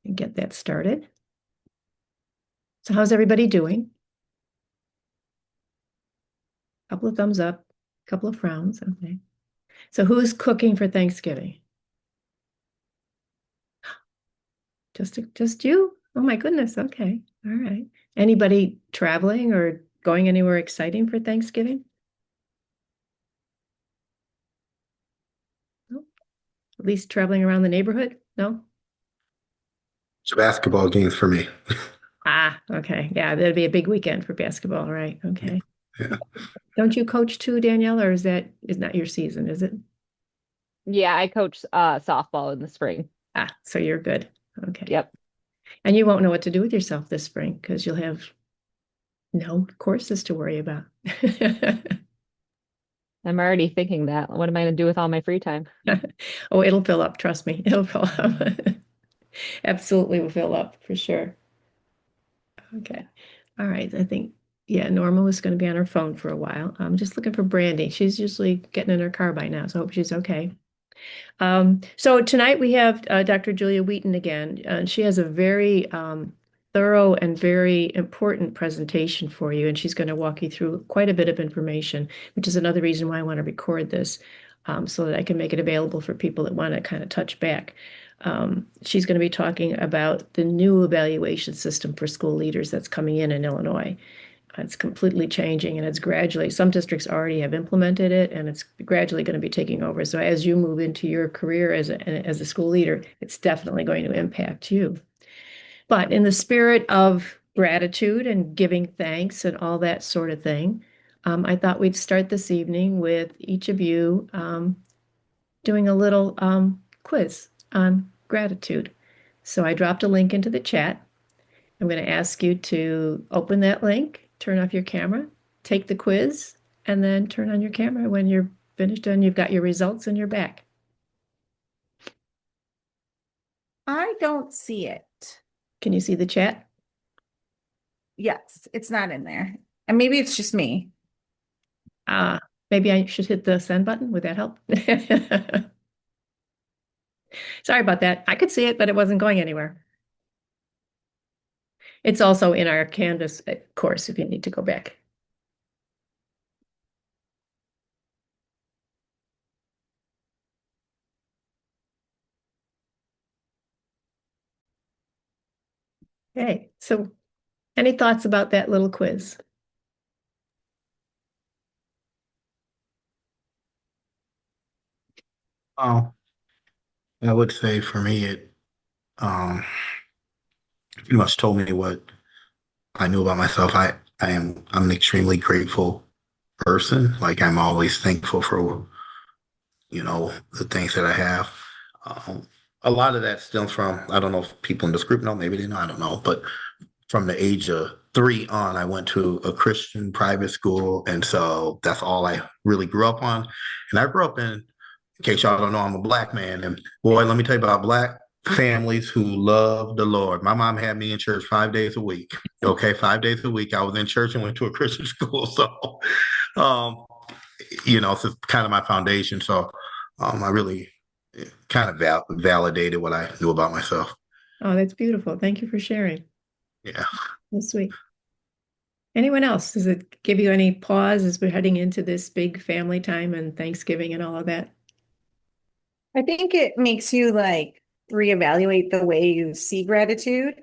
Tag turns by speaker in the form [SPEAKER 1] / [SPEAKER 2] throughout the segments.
[SPEAKER 1] and get that started. So how's everybody doing? Couple of thumbs up, couple of frowns. Okay. So who's cooking for Thanksgiving? Just you? Oh my goodness. Okay. All right. Anybody traveling or going anywhere exciting for Thanksgiving? No? At least traveling around the neighborhood? No?
[SPEAKER 2] It's basketball games for me.
[SPEAKER 1] Ah, okay. Yeah, that'd be a big weekend for basketball, right? Okay.
[SPEAKER 2] Yeah.
[SPEAKER 1] Don't you coach too, Danielle, or is not your season, is it?
[SPEAKER 3] Yeah, I coach softball in the spring.
[SPEAKER 1] Ah, so you're good. Okay.
[SPEAKER 3] Yep.
[SPEAKER 1] And you won't know what to do with yourself this spring because you'll have no courses to worry about.
[SPEAKER 3] I'm already thinking that. What am I going to do with all my free time?
[SPEAKER 1] Oh, it'll fill up, trust me. It'll fill up. Absolutely will fill up for sure. Okay. All right. I think, yeah, Norma was going to be on her phone for a while. I'm just looking for Brandy. She's usually getting in her car by now, so I hope she's okay. So tonight we have Dr. Julia Wheaton again, and she has a very thorough and very important presentation for you, and she's going to walk you through quite a bit of information, which is another reason why I want to record this, so that I can make it available for people that want to kind of touch back. She's going to be talking about the new evaluation system for school leaders that's coming in Illinois. It's completely changing and it's gradually, some districts already have implemented it and it's gradually going to be taking over. So as you move into your career as a school leader, it's definitely going to impact you. But in the spirit of gratitude and giving thanks and all that sort of thing, I thought we'd start this evening with each of you doing a little quiz on gratitude. So I dropped a link into the chat. I'm going to ask you to open that link, turn off your camera, take the quiz, and then turn on your camera when you're finished and you've got your results and you're back.
[SPEAKER 4] I don't see it.
[SPEAKER 1] Can you see the chat?
[SPEAKER 4] Yes, it's not in there. And maybe it's just me.
[SPEAKER 1] Uh, Maybe I should hit the send button. Would that help? Sorry about that. I could see it, but it wasn't going anywhere. It's also in our Canvas course if you need to go back. Okay, so any thoughts about that little quiz?
[SPEAKER 2] Oh, I would say for me, it um, pretty much told me what I knew about myself. I'm an extremely grateful person. Like I'm always thankful for, the things that I have. Um, a lot of that stems from, I don't know if people in this group know, maybe they know, I don't know, but from the age of 3 on, I went to a Christian private school. And so that's all I really grew up on. And I grew up in case y'all don't know, I'm a black man. And boy, let me tell you about black families who love the Lord. My mom had me in church 5 days a week. Okay, 5 days a week. I was in church and went to a Christian school. So, um, it's kind of my foundation. So, I really kind of validated what I knew about myself.
[SPEAKER 1] Oh, that's beautiful. Thank you for sharing.
[SPEAKER 2] Yeah.
[SPEAKER 1] That's sweet. Anyone else? Does it give you any pause as we're heading into this big family time and Thanksgiving and all of that?
[SPEAKER 4] I think it makes you like reevaluate the way you see gratitude.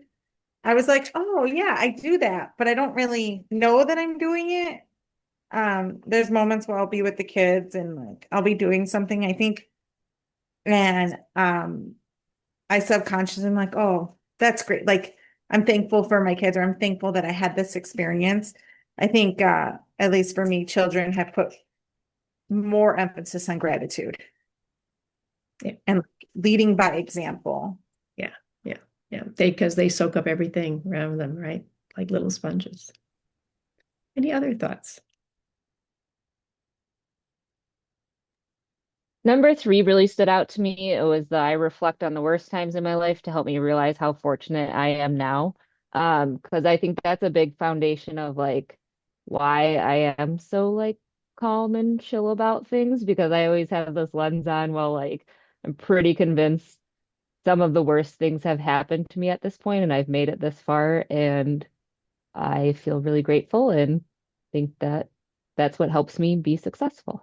[SPEAKER 4] I was like, oh yeah, I do that, but I don't really know that I'm doing it. There's moments where I'll be with the kids and like I'll be doing something, I think, and I subconsciously am like, oh, that's great. Like I'm thankful for my kids, or I'm thankful that I had this experience. I think at least for me, children have put more emphasis on gratitude
[SPEAKER 1] Yeah,
[SPEAKER 4] and leading by example.
[SPEAKER 1] yeah, yeah, yeah. Because they soak up everything around them, right? Like little sponges. Any other thoughts?
[SPEAKER 3] Number three really stood out to me. It was the I reflect on the worst times in my life to help me realize how fortunate I am now. Because I think that's a big foundation of like why I am so like calm and chill about things because I always have this lens on, well, like I'm pretty convinced some of the worst things have happened to me at this point, and I've made it this far, and I feel really grateful and think that that's what helps me be successful.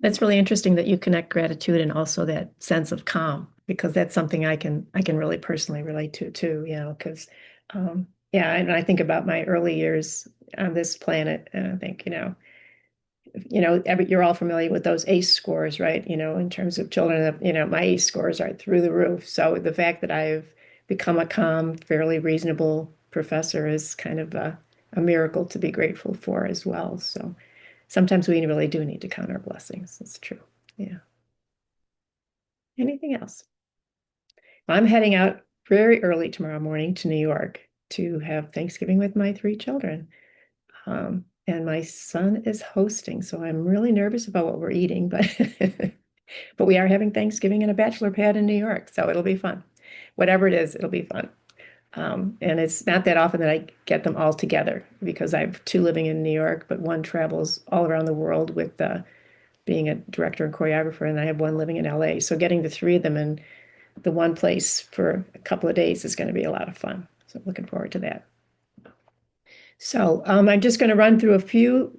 [SPEAKER 1] That's really interesting that you connect gratitude and also that sense of calm, because that's something I can really personally relate to too, because yeah, and I think about my early years on this planet, and I think, you're all familiar with those ACE scores, right? In terms of children, my ACE scores are through the roof. So the fact that I've become a calm, fairly reasonable professor is kind of a miracle to be grateful for as well. So sometimes we really do need to count our blessings. It's true. Yeah. Anything else? I'm heading out very early tomorrow morning to New York to have Thanksgiving with my three children. And my son is hosting, so I'm really nervous about what we're eating, but but we are having Thanksgiving in a bachelor pad in New York, so it'll be fun. Whatever it is, it'll be fun. And it's not that often that I get them all together because I have two living in New York, but one travels all around the world with being a director and choreographer, and I have one living in LA. So getting the three of them in the one place for a couple of days is going to be a lot of fun. So I'm looking forward to that. So I'm just going to run through a few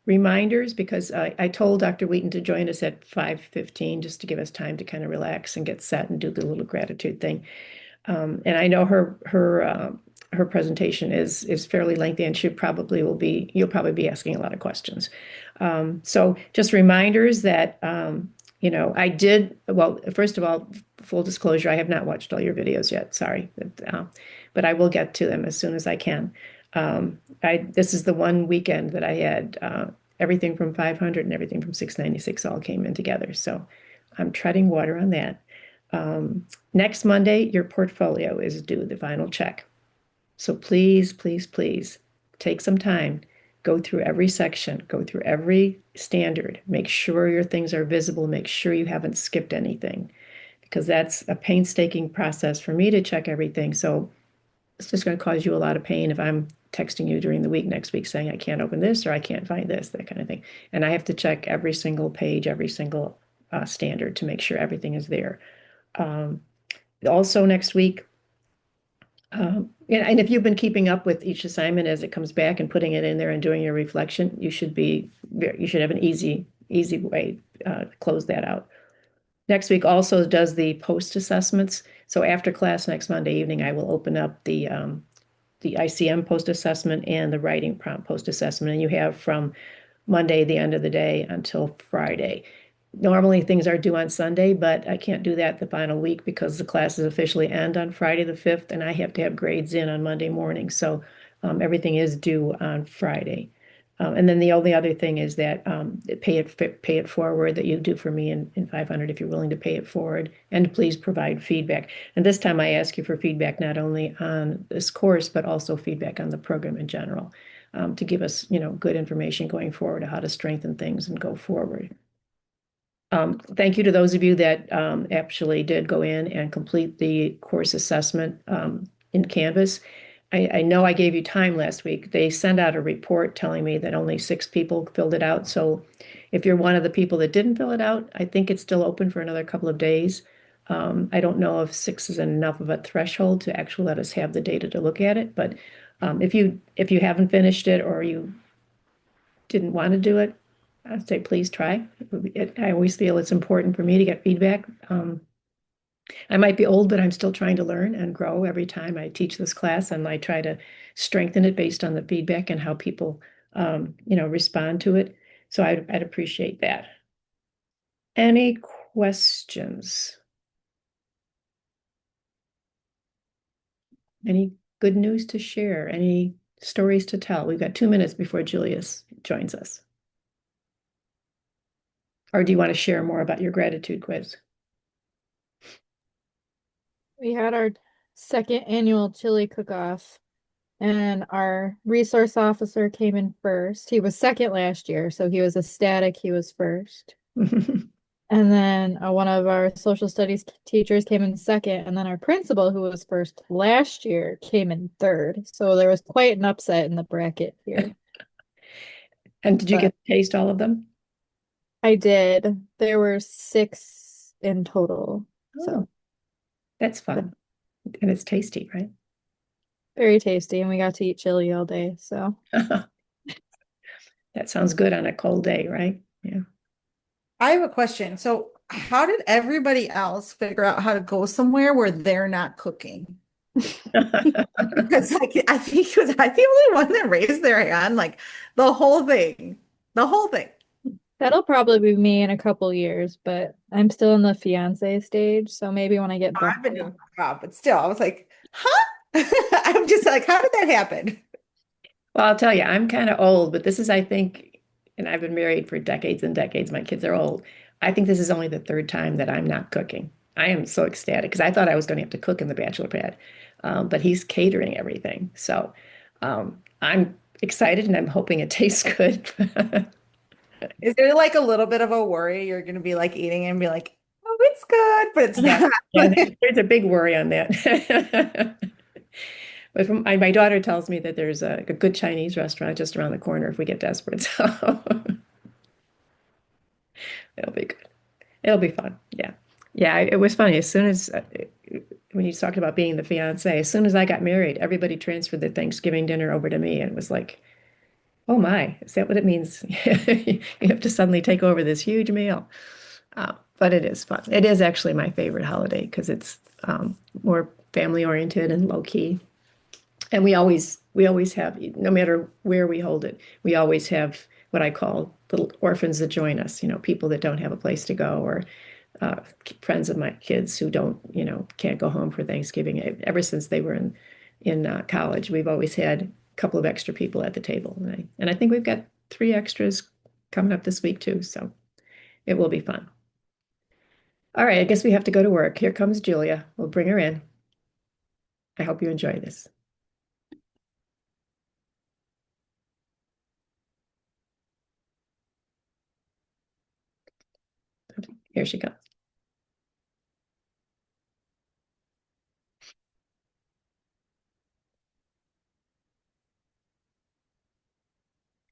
[SPEAKER 1] reminders because I told Dr. Wheaton to join us at 5:15 just to give us time to kind of relax and get set and do the little gratitude thing. And I know her presentation is fairly lengthy, and you'll probably be asking a lot of questions. So just reminders that I did well. First of all, full disclosure, I have not watched all your videos yet. Sorry, but I will get to them as soon as I can. This is the one weekend that I had everything from 500 and everything from 696 all came in together. So I'm treading water on that. Next Monday, your portfolio is due, the final check. So please, please, please take some time, go through every section, go through every standard, make sure your things are visible, make sure you haven't skipped anything, because that's a painstaking process for me to check everything. So it's just going to cause you a lot of pain if I'm texting you during the week next week saying I can't open this or I can't find this, that kind of thing. And I have to check every single page, every single standard to make sure everything is there. Also next week, and if you've been keeping up with each assignment as it comes back and putting it in there and doing your reflection, you should have an easy way to close that out. Next week also does the post assessments. So after class next Monday evening, I will open up the ICM post assessment and the writing prompt post assessment, and you have from Monday, the end of the day, until Friday. Normally things are due on Sunday, but I can't do that the final week because the classes officially end on Friday the 5th, and I have to have grades in on Monday morning. So everything is due on Friday. And then the only other thing is that pay it forward that you do for me in 500 if you're willing to pay it forward. And please provide feedback. And this time I ask you for feedback not only on this course, but also feedback on the program in general to give us, good information going forward on how to strengthen things and go forward. Thank you to those of you that actually did go in and complete the course assessment in Canvas. I know I gave you time last week. They sent out a report telling me that only 6 people filled it out. So if you're one of the people that didn't fill it out, I think it's still open for another couple of days. I don't know if 6 is enough of a threshold to actually let us have the data to look at it. But if you haven't finished it or you didn't want to do it, I'd say please try. I always feel it's important for me to get feedback. I might be old, but I'm still trying to learn and grow every time I teach this class, and I try to strengthen it based on the feedback and how people, respond to it. So I'd appreciate that. Any questions? Any good news to share? Any stories to tell? We've got 2 minutes before Julius joins us. Or do you want to share more about your gratitude quiz?
[SPEAKER 5] We had our second annual chili cook-off, and our resource officer came in first. He was second last year, so he was ecstatic he was first. And then one of our social studies teachers came in second, and then our principal, who was first last year, came in third. So there was quite an upset in the bracket here.
[SPEAKER 1] And did you get to taste all of them?
[SPEAKER 5] I did. There were 6 in total. So
[SPEAKER 1] That's fun. And it's tasty, right?
[SPEAKER 5] Very tasty, and we got to eat chili all day. So
[SPEAKER 1] That sounds good on a cold day, right? Yeah.
[SPEAKER 4] I have a question. So, how did everybody else figure out how to go somewhere where they're not cooking? Because like I think was I the only one that raised their hand, like the whole thing, the whole thing.
[SPEAKER 5] that'll probably be me in a couple years, but I'm still in the fiance stage. So maybe when I get back.
[SPEAKER 4] I've been doing my job, but still, I was like, huh? I'm just like, how did that happen?
[SPEAKER 1] Well, I'll tell you, I'm kind of old, but this is, I think, and I've been married for decades and decades. My kids are old. I think this is only the third time that I'm not cooking. I am so ecstatic because I thought I was going to have to cook in the bachelor pad, but he's catering everything. So I'm excited and I'm hoping it tastes good.
[SPEAKER 4] Is there like a little bit of a worry you're gonna be like eating and be like, oh, it's good, but it's not.
[SPEAKER 1] Yeah, there's a big worry on that. But my daughter tells me that there's a good Chinese restaurant just around the corner if we get desperate. So it'll be good. It'll be fun. Yeah. Yeah, it was funny. As soon as when you talked about being the fiance, as soon as I got married, everybody transferred the Thanksgiving dinner over to me, and it was like, oh my, is that what it means? You have to suddenly take over this huge meal. But it is fun. It is actually my favorite holiday because it's more family oriented and low key. And we always have, no matter where we hold it, we always have what I call little orphans that join us, people that don't have a place to go or friends of my kids who don't, can't go home for Thanksgiving. Ever since they were in college, we've always had a couple of extra people at the table. And I think we've got 3 extras coming up this week too. So it will be fun. All right, I guess we have to go to work. Here comes Julia. We'll bring her in. I hope you enjoy this. Here she comes.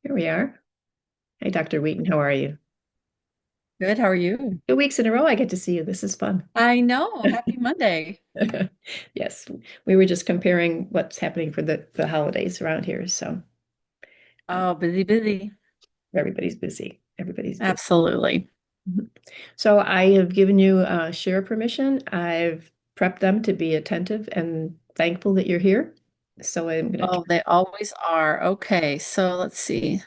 [SPEAKER 1] Here we are. Hey, Dr. Wheaton, how are you?
[SPEAKER 6] Good. How are you?
[SPEAKER 1] 2 weeks in a row, I get to see you. This is fun.
[SPEAKER 6] I know. Happy Monday.
[SPEAKER 1] Yes, we were just comparing what's happening for the holidays around here. So
[SPEAKER 6] Oh, busy, busy.
[SPEAKER 1] everybody's busy. Everybody's busy.
[SPEAKER 6] Absolutely.
[SPEAKER 1] Mhm. So I have given you share permission. I've prepped them to be attentive and thankful that you're here. So I'm going to,
[SPEAKER 6] Oh, they always are. Okay, so let's see.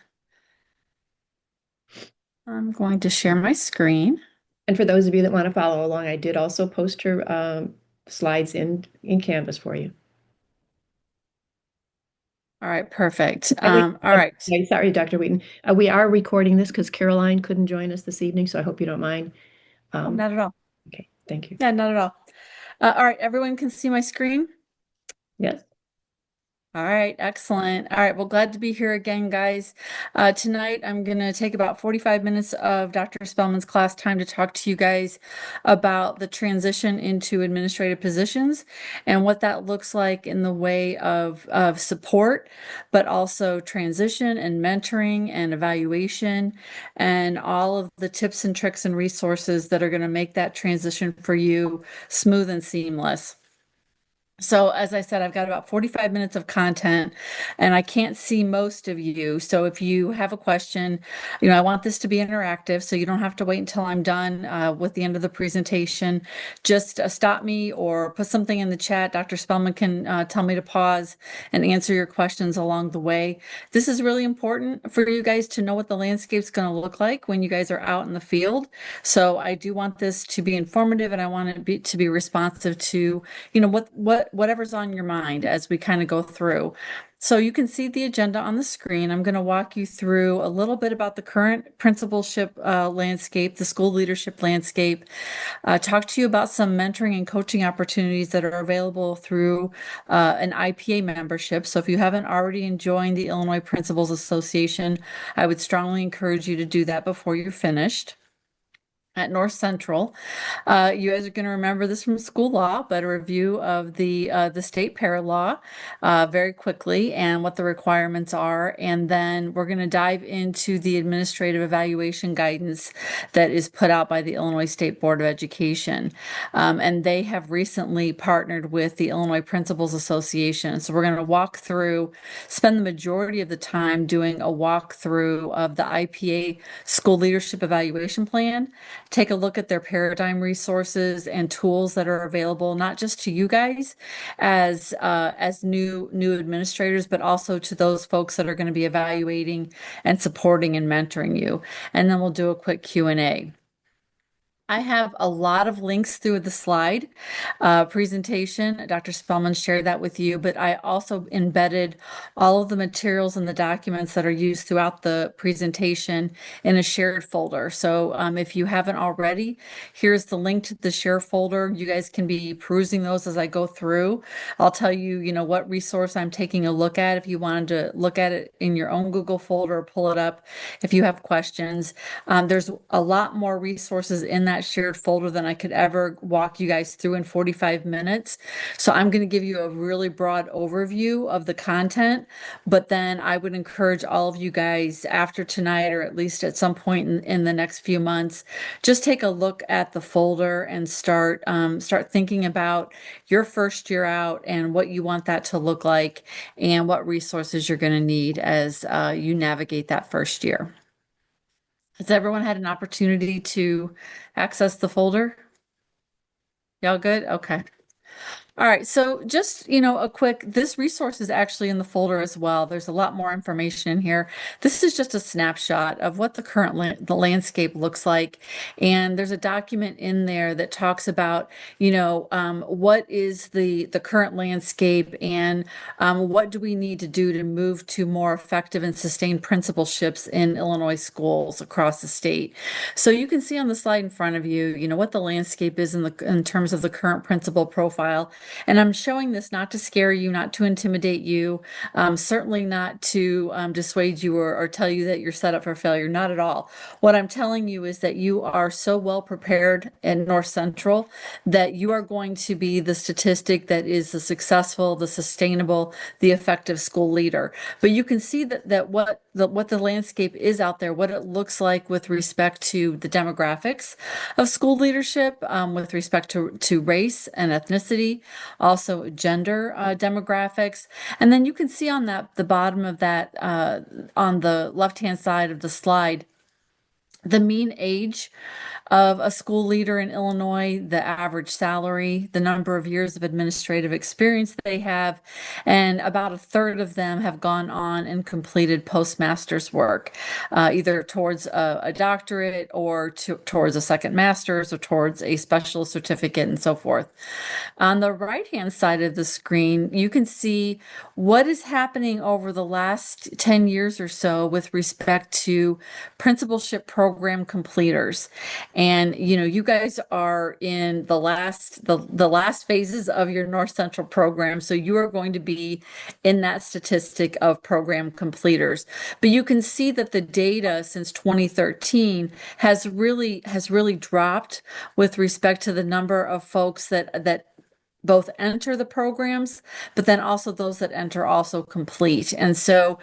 [SPEAKER 6] I'm going to share my screen.
[SPEAKER 1] and for those of you that want to follow along, I did also post her slides in Canvas for you.
[SPEAKER 6] All right, perfect.
[SPEAKER 1] By the way,
[SPEAKER 6] All right.
[SPEAKER 1] sorry, Dr. Wheaton. We are recording this because Caroline couldn't join us this evening, so I hope you don't mind.
[SPEAKER 6] Oh, not at all.
[SPEAKER 1] Okay, thank you.
[SPEAKER 6] Yeah, not at all. All right, everyone can see my screen?
[SPEAKER 1] Yes.
[SPEAKER 6] All right, excellent. All right, well, glad to be here again, guys. Tonight, I'm going to take about 45 minutes of Dr. Spellman's class time to talk to you guys about the transition into administrative positions and what that looks like in the way of support, but also transition and mentoring and evaluation and all of the tips and tricks and resources that are going to make that transition for you smooth and seamless. So as I said, I've got about 45 minutes of content and I can't see most of you. So if you have a question, I want this to be interactive, so you don't have to wait until I'm done with the end of the presentation. Just stop me or put something in the chat. Dr. Spellman can tell me to pause and answer your questions along the way. This is really important for you guys to know what the landscape's going to look like when you guys are out in the field. So I do want this to be informative and I want it to be responsive to whatever's on your mind as we kind of go through. So you can see the agenda on the screen. I'm going to walk you through a little bit about the current principalship landscape, the school leadership landscape, talk to you about some mentoring and coaching opportunities that are available through an IPA membership. So if you haven't already joined the Illinois Principals Association, I would strongly encourage you to do that before you're finished. at North Central. You guys are going to remember this from school law, but a review of the state para law very quickly and what the requirements are. And then we're going to dive into the administrative evaluation guidance that is put out by the Illinois State Board of Education. And they have recently partnered with the Illinois Principals Association. So we're going to spend the majority of the time doing a walkthrough of the IPA School Leadership Evaluation Plan, take a look at their paradigm resources and tools that are available, not just to you guys as new administrators, but also to those folks that are going to be evaluating and supporting and mentoring you. And then we'll do a quick Q&A. I have a lot of links through the slide presentation. Dr. Spellman shared that with you, but I also embedded all of the materials and the documents that are used throughout the presentation in a shared folder. So if you haven't already, here's the link to the share folder. You guys can be perusing those as I go through. I'll tell you, what resource I'm taking a look at if you wanted to look at it in your own Google folder or pull it up if you have questions. There's a lot more resources in that shared folder than I could ever walk you guys through in 45 minutes. So I'm going to give you a really broad overview of the content, but then I would encourage all of you guys after tonight, or at least at some point in the next few months, just take a look at the folder and start thinking about your first year out and what you want that to look like and what resources you're going to need as you navigate that first year. Has everyone had an opportunity to access the folder? Y'all good? Okay. All right, so just, this resource is actually in the folder as well. There's a lot more information in here. This is just a snapshot of what the landscape looks like. And there's a document in there that talks about, what is the current landscape and what do we need to do to move to more effective and sustained principalships in Illinois schools across the state. So you can see on the slide in front of you, what the landscape is in terms of the current principal profile. And I'm showing this not to scare you, not to intimidate you, certainly not to dissuade you or tell you that you're set up for failure, not at all. What I'm telling you is that you are so well prepared in North Central that you are going to be the statistic that is the successful, the sustainable, the effective school leader. But you can see that what the landscape is out there, what it looks like with respect to the demographics of school leadership, with respect to race and ethnicity, also gender demographics. And then you can see on the bottom of that, on the left-hand side of the slide, the mean age of a school leader in Illinois, the average salary, the number of years of administrative experience they have, and about a third of them have gone on and completed postmaster's work, either towards a doctorate or towards a second master's or towards a specialist certificate and so forth. On the right-hand side of the screen, you can see what is happening over the last 10 years or so with respect to principalship program completers. And you guys are in the last phases of your North Central program, so you are going to be in that statistic of program completers. But you can see that the data since 2013 has really dropped with respect to the number of folks that both enter the programs, but then also those that enter also complete. And so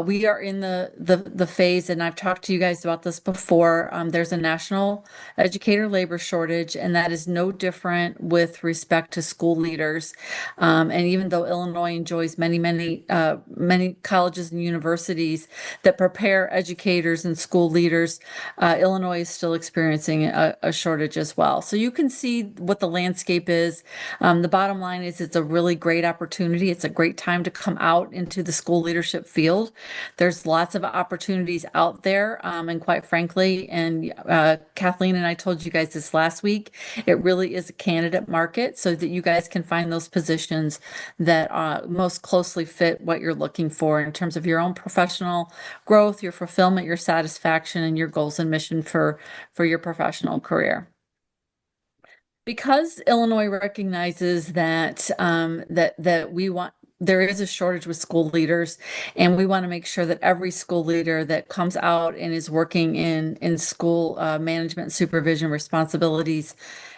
[SPEAKER 6] we are in the phase, and I've talked to you guys about this before. There's a national educator labor shortage, and that is no different with respect to school leaders. And even though Illinois enjoys many colleges and universities that prepare educators and school leaders, Illinois is still experiencing a shortage as well. So you can see what the landscape is. The bottom line is it's a really great opportunity. It's a great time to come out into the school leadership field. There's lots of opportunities out there. And quite frankly, and Kathleen and I told you guys this last week, it really is a candidate market so that you guys can find those positions that most closely fit what you're looking for in terms of your own professional growth, your fulfillment, your satisfaction, and your goals and mission for your professional career. Because Illinois recognizes that that we want there is a shortage with school leaders, and we want to make sure that every school leader that comes out and is working in school management supervision responsibilities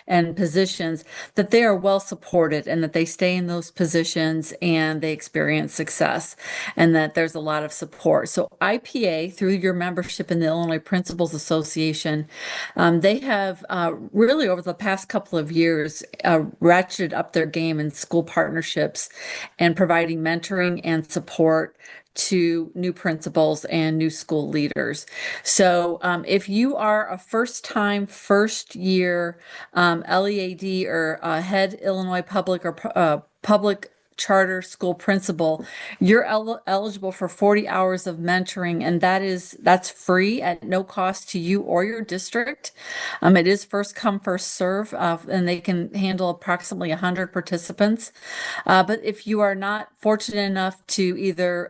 [SPEAKER 6] and positions, that they are well supported and that they stay in those positions and they experience success and that there's a lot of support. So IPA, through your membership in the Illinois Principals Association, they have really over the past couple of years ratcheted up their game in school partnerships and providing mentoring and support to new principals and new school leaders. So if you are a first year LEAD or head Illinois public or public charter school principal, you're eligible for 40 hours of mentoring, and that's free at no cost to you or your district. It is first come, first serve, and they can handle approximately 100 participants. But if you are not fortunate enough to either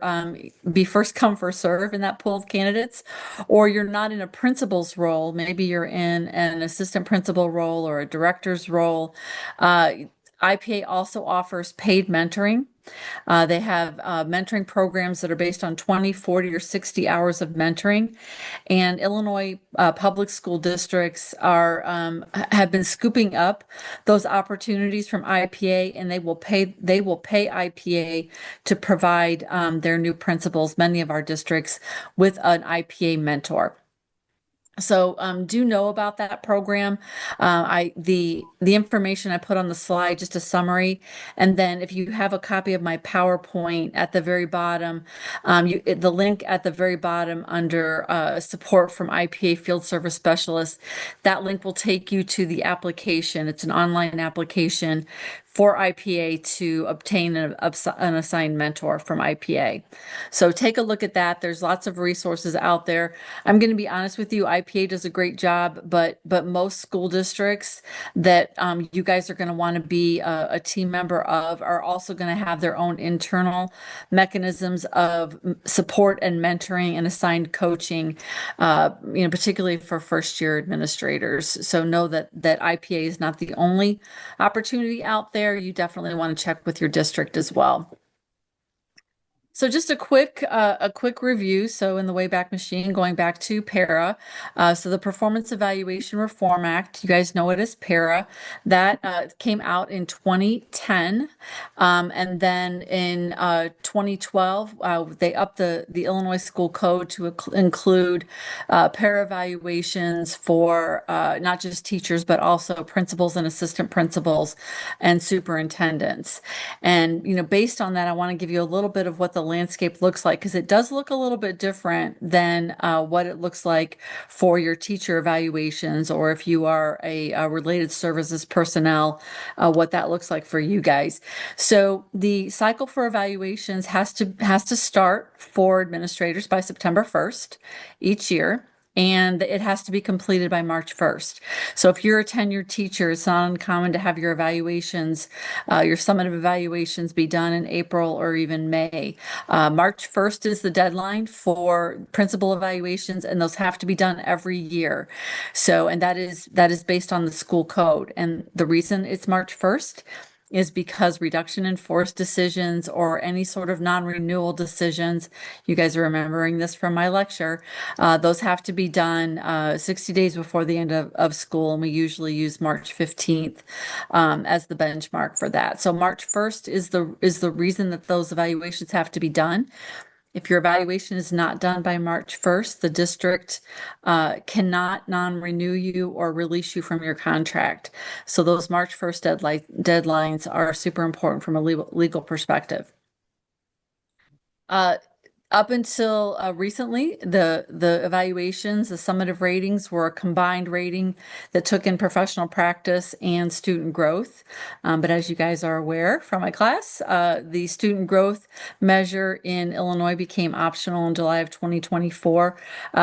[SPEAKER 6] be first come, first serve in that pool of candidates, or you're not in a principal's role, maybe you're in an assistant principal role or a director's role, IPA also offers paid mentoring. They have mentoring programs that are based on 20, 40, or 60 hours of mentoring. And Illinois public school districts have been scooping up those opportunities from IPA, and they will pay IPA to provide their new principals, many of our districts, with an IPA mentor. So do know about that program. The information I put on the slide, just a summary, and then if you have a copy of my PowerPoint at the very bottom, the link at the very bottom under support from IPA Field Service Specialists, that link will take you to the application. It's an online application for IPA to obtain an assigned mentor from IPA. So take a look at that. There's lots of resources out there. I'm going to be honest with you, IPA does a great job, but most school districts that you guys are going to want to be a team member of are also going to have their own internal mechanisms of support and mentoring and assigned coaching, particularly for first year administrators. So know that IPA is not the only opportunity out there. You definitely want to check with your district as well. So just a quick review. So in the Wayback Machine, going back to PARA, so the Performance Evaluation Reform Act, you guys know it as PARA, that came out in 2010, and then in 2012 they upped the Illinois School Code to include PARA evaluations for not just teachers but also principals and assistant principals and superintendents. And based on that, I want to give you a little bit of what the landscape looks like, because it does look a little bit different than what it looks like for your teacher evaluations, or if you are a related services personnel, what that looks like for you guys. So the cycle for evaluations has to start for administrators by September 1st each year, and it has to be completed by March 1st. So if you're a tenured teacher, it's not uncommon to have your evaluations, your summative evaluations be done in April or even May. March 1st is the deadline for principal evaluations, and those have to be done every year. So, and that is based on the school code. And the reason it's March 1st is because reduction in force decisions or any sort of non-renewal decisions, you guys are remembering this from my lecture, those have to be done 60 days before the end of school, and we usually use March 15th as the benchmark for that. So March 1st is the reason that those evaluations have to be done. If your evaluation is not done by March 1st, the district cannot non-renew you or release you from your contract. So those March 1st deadlines are super important from a legal perspective. Up until recently, the evaluations, the summative ratings were a combined rating that took in professional practice and student growth. But as you guys are aware from my class, the student growth measure in Illinois became optional in July of 2024.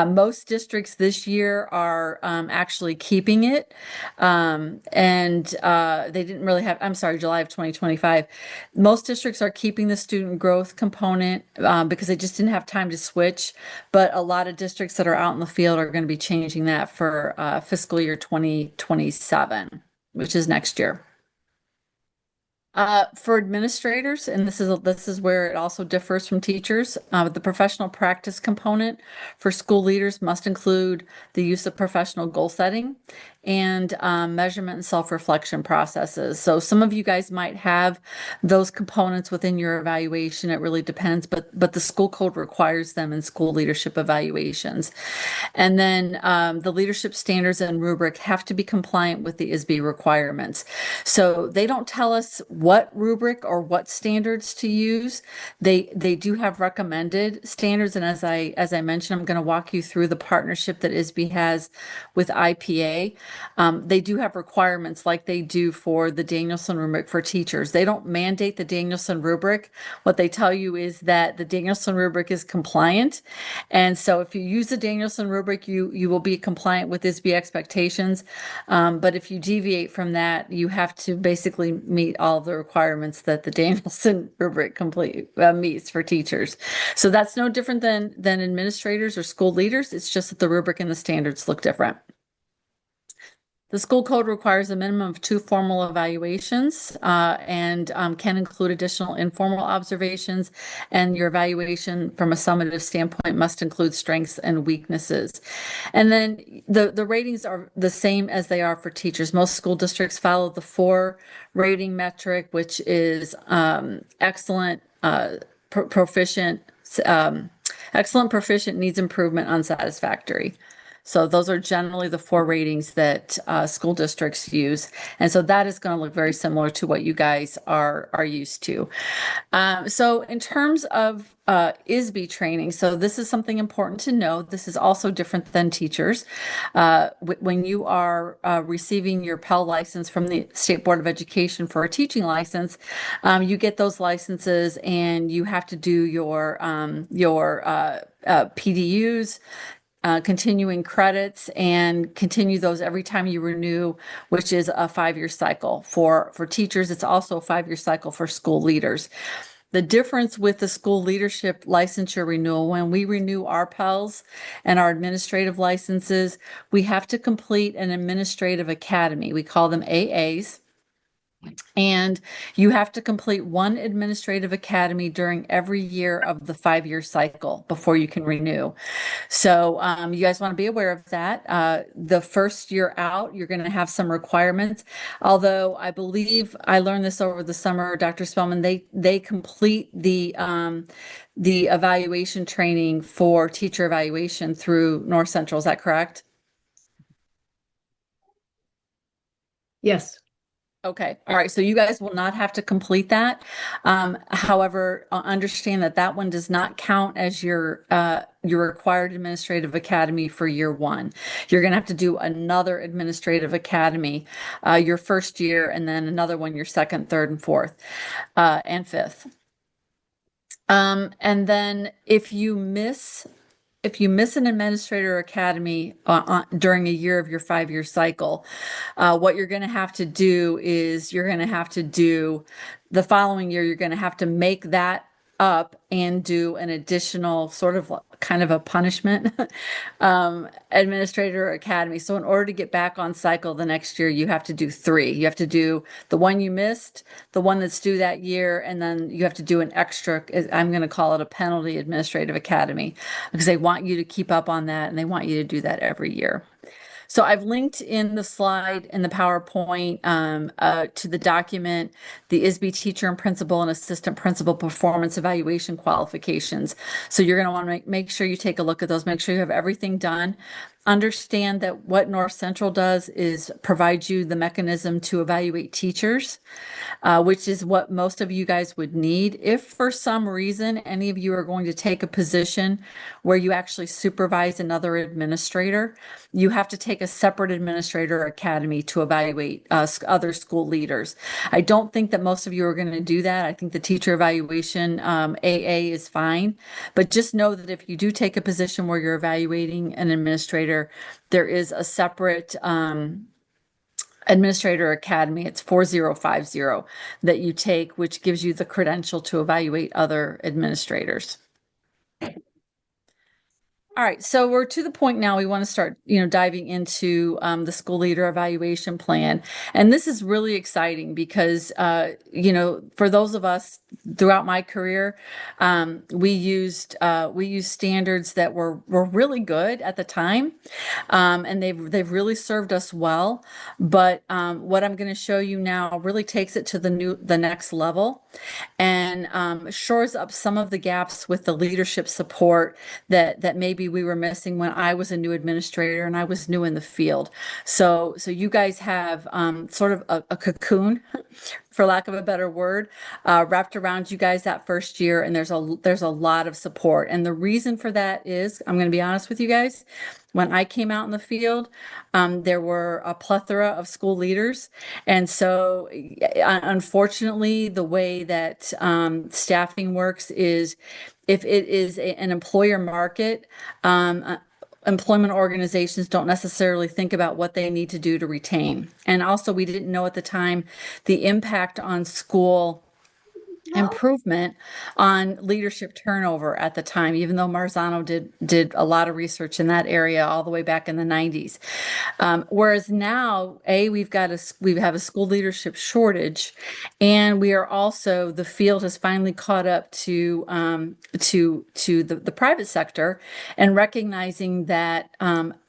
[SPEAKER 6] Most districts this year are actually keeping it. And they didn't really have, I'm sorry, July of 2025. Most districts are keeping the student growth component because they just didn't have time to switch, but a lot of districts that are out in the field are going to be changing that for fiscal year 2027, which is next year. For administrators, and this is where it also differs from teachers, the professional practice component for school leaders must include the use of professional goal setting and measurement and self-reflection processes. So some of you guys might have those components within your evaluation. It really depends, but the school code requires them in school leadership evaluations. And then the leadership standards and rubric have to be compliant with the ISB requirements. So they don't tell us what rubric or what standards to use. They do have recommended standards, and as I mentioned, I'm going to walk you through the partnership that ISB has with IPA. They do have requirements like they do for the Danielson rubric for teachers. They don't mandate the Danielson rubric. What they tell you is that the Danielson rubric is compliant, and so if you use the Danielson rubric, you will be compliant with ISB expectations. But if you deviate from that, you have to basically meet all the requirements that the Danielson rubric meets for teachers. So that's no different than administrators or school leaders. It's just that the rubric and the standards look different. The school code requires a minimum of 2 formal evaluations and can include additional informal observations, and your evaluation from a summative standpoint must include strengths and weaknesses. And then the ratings are the same as they are for teachers. Most school districts follow the 4 rating metric, which is excellent, proficient, excellent, proficient, needs improvement, unsatisfactory. So those are generally the 4 ratings that school districts use. And so that is going to look very similar to what you guys are used to. So in terms of ISB training, so this is something important to know. This is also different than teachers. When you are receiving your Pell license from the State Board of Education for a teaching license, you get those licenses and you have to do your PDUs, continuing credits, and continue those every time you renew, which is a 5-year cycle. For teachers, it's also a 5-year cycle for school leaders. The difference with the school leadership licensure renewal, when we renew our Pels and our administrative licenses, we have to complete an administrative academy. We call them AAs. And you have to complete 1 administrative academy during every year of the 5-year cycle before you can renew. So you guys want to be aware of that. The first year out, you're going to have some requirements. Although I believe I learned this over the summer, Dr. Spellman, they complete the evaluation training for teacher evaluation through North Central. Is that correct?
[SPEAKER 1] Yes.
[SPEAKER 6] Okay. All right. So you guys will not have to complete that. However, understand that that one does not count as your required administrative academy for year 1. You're going to have to do another administrative academy your first year, and then another one your second, third, and fourth, and fifth. And then if you miss an administrator academy during a year of your 5-year cycle, what you're going to have to do is you're going to have to do the following year, you're going to have to make that up and do an additional sort of kind of a punishment administrator academy. So in order to get back on cycle the next year, you have to do 3. You have to do the one you missed, the one that's due that year, and then you have to do an extra, I'm going to call it a penalty administrative academy, because they want you to keep up on that and they want you to do that every year. So I've linked in the slide in the PowerPoint to the document, the ISB teacher and principal and assistant principal performance evaluation qualifications. So you're going to want to make sure you take a look at those, make sure you have everything done. Understand that what North Central does is provide you the mechanism to evaluate teachers, which is what most of you guys would need. If for some reason any of you are going to take a position where you actually supervise another administrator, you have to take a separate administrator academy to evaluate other school leaders. I don't think that most of you are going to do that. I think the teacher evaluation AA is fine, but just know that if you do take a position where you're evaluating an administrator, there is a separate Administrator Academy. It's 4050 that you take, which gives you the credential to evaluate other administrators. All right, so we're to the point now we want to start, diving into the school leader evaluation plan. And this is really exciting because, for those of us throughout my career, we used standards that were really good at the time, and they've really served us well. But what I'm going to show you now really takes it to the next level, and shores up some of the gaps with the leadership support that maybe we were missing when I was a new administrator and I was new in the field. So you guys have sort of a cocoon, for lack of a better word, wrapped around you guys that first year, and there's a lot of support. And the reason for that is, I'm going to be honest with you guys, when I came out in the field, there were a plethora of school leaders. And so, unfortunately, the way that staffing works is if it is an employer market, employment organizations don't necessarily think about what they need to do to retain. And also, we didn't know at the time the impact on school improvement on leadership turnover at the time, even though Marzano did a lot of research in that area all the way back in the 90s. Whereas now, we have a school leadership shortage, and we are also, the field has finally caught up to the private sector, and recognizing that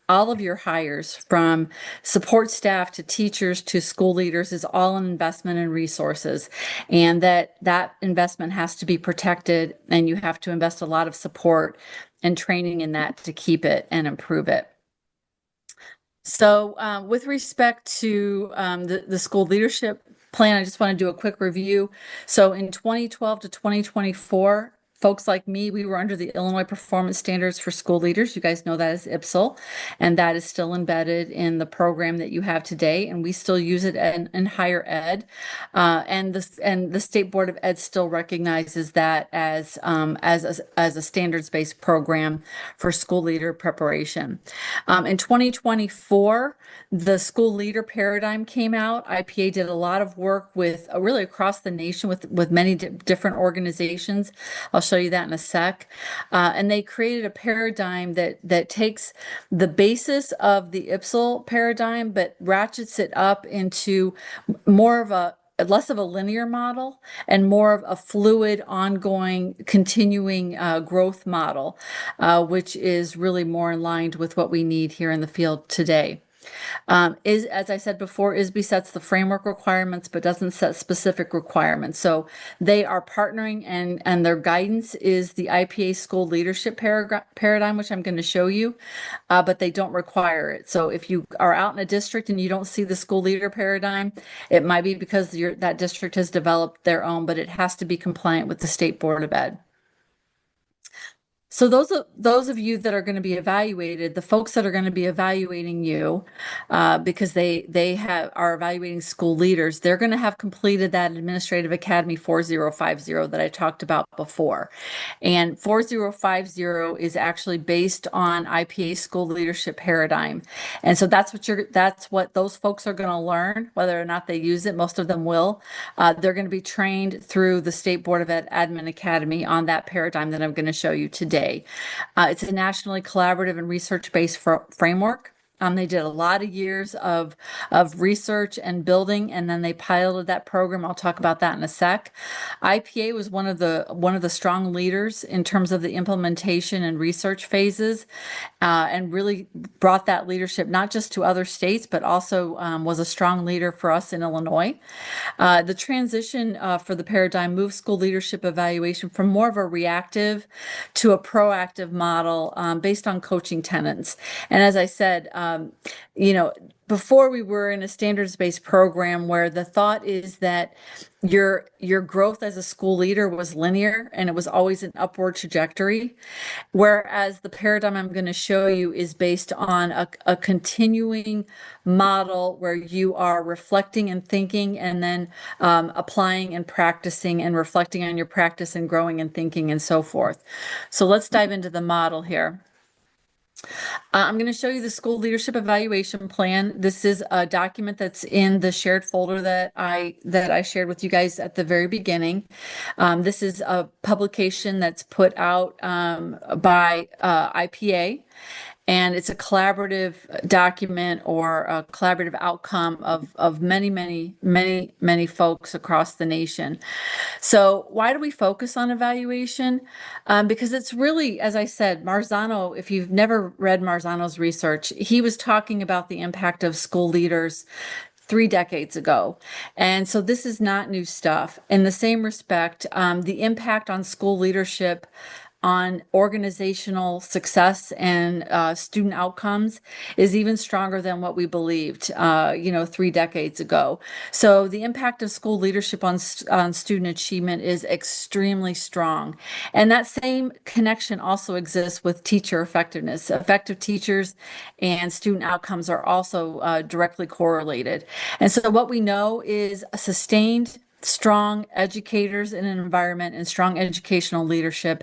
[SPEAKER 6] all of your hires, from support staff to teachers to school leaders, is all an investment in resources, and that investment has to be protected, and you have to invest a lot of support and training in that to keep it and improve it. So, with respect to the school leadership plan, I just want to do a quick review. So, in 2012 to 2024, folks like me, we were under the Illinois Performance Standards for School Leaders. You guys know that as IPSL, and that is still embedded in the program that you have today, and we still use it in higher ed. And the State Board of Ed still recognizes that as a standards-based program for school leader preparation. In 2024, the school leader paradigm came out. IPA did a lot of work with really across the nation with many different organizations. I'll show you that in a sec. And they created a paradigm that takes the basis of the IPSL paradigm, but ratchets it up into more of a less of a linear model and more of a fluid, ongoing, continuing growth model, which is really more in line with what we need here in the field today. As I said before, ISB sets the framework requirements, but doesn't set specific requirements. So they are partnering, and their guidance is the IPA school leadership paradigm, which I'm going to show you, but they don't require it. So if you are out in a district and you don't see the school leader paradigm, it might be because that district has developed their own, but it has to be compliant with the State Board of Ed. So those of you that are going to be evaluated, the folks that are going to be evaluating you, because they are evaluating school leaders, they're going to have completed that Administrative Academy 4050 that I talked about before. And 4050 is actually based on IPA school leadership paradigm. And so that's what those folks are going to learn, whether or not they use it. Most of them will. They're going to be trained through the State Board of Ed Admin Academy on that paradigm that I'm going to show you today. It's a nationally collaborative and research-based framework. They did a lot of years of research and building, and then they piloted that program. I'll talk about that in a sec. IPA was one of the strong leaders in terms of the implementation and research phases, and really brought that leadership not just to other states, but also was a strong leader for us in Illinois. The transition for the paradigm moves school leadership evaluation from more of a reactive to a proactive model based on coaching tenets. And as I said, before we were in a standards-based program where the thought is that your growth as a school leader was linear and it was always an upward trajectory, whereas the paradigm I'm going to show you is based on a continuing model where you are reflecting and thinking, and then applying and practicing and reflecting on your practice and growing and thinking and so forth. So let's dive into the model here. I'm going to show you the school leadership evaluation plan. This is a document that's in the shared folder that I shared with you guys at the very beginning. This is a publication that's put out by IPA. And it's a collaborative document or a collaborative outcome of many folks across the nation. So why do we focus on evaluation? Because it's really, as I said, Marzano, if you've never read Marzano's research, he was talking about the impact of school leaders 3 decades ago. And so this is not new stuff. In the same respect, the impact on school leadership on organizational success and student outcomes is even stronger than what we believed, 3 decades ago. So the impact of school leadership on student achievement is extremely strong. And that same connection also exists with teacher effectiveness. Effective teachers and student outcomes are also directly correlated. And so what we know is a sustained strong educators in an environment and strong educational leadership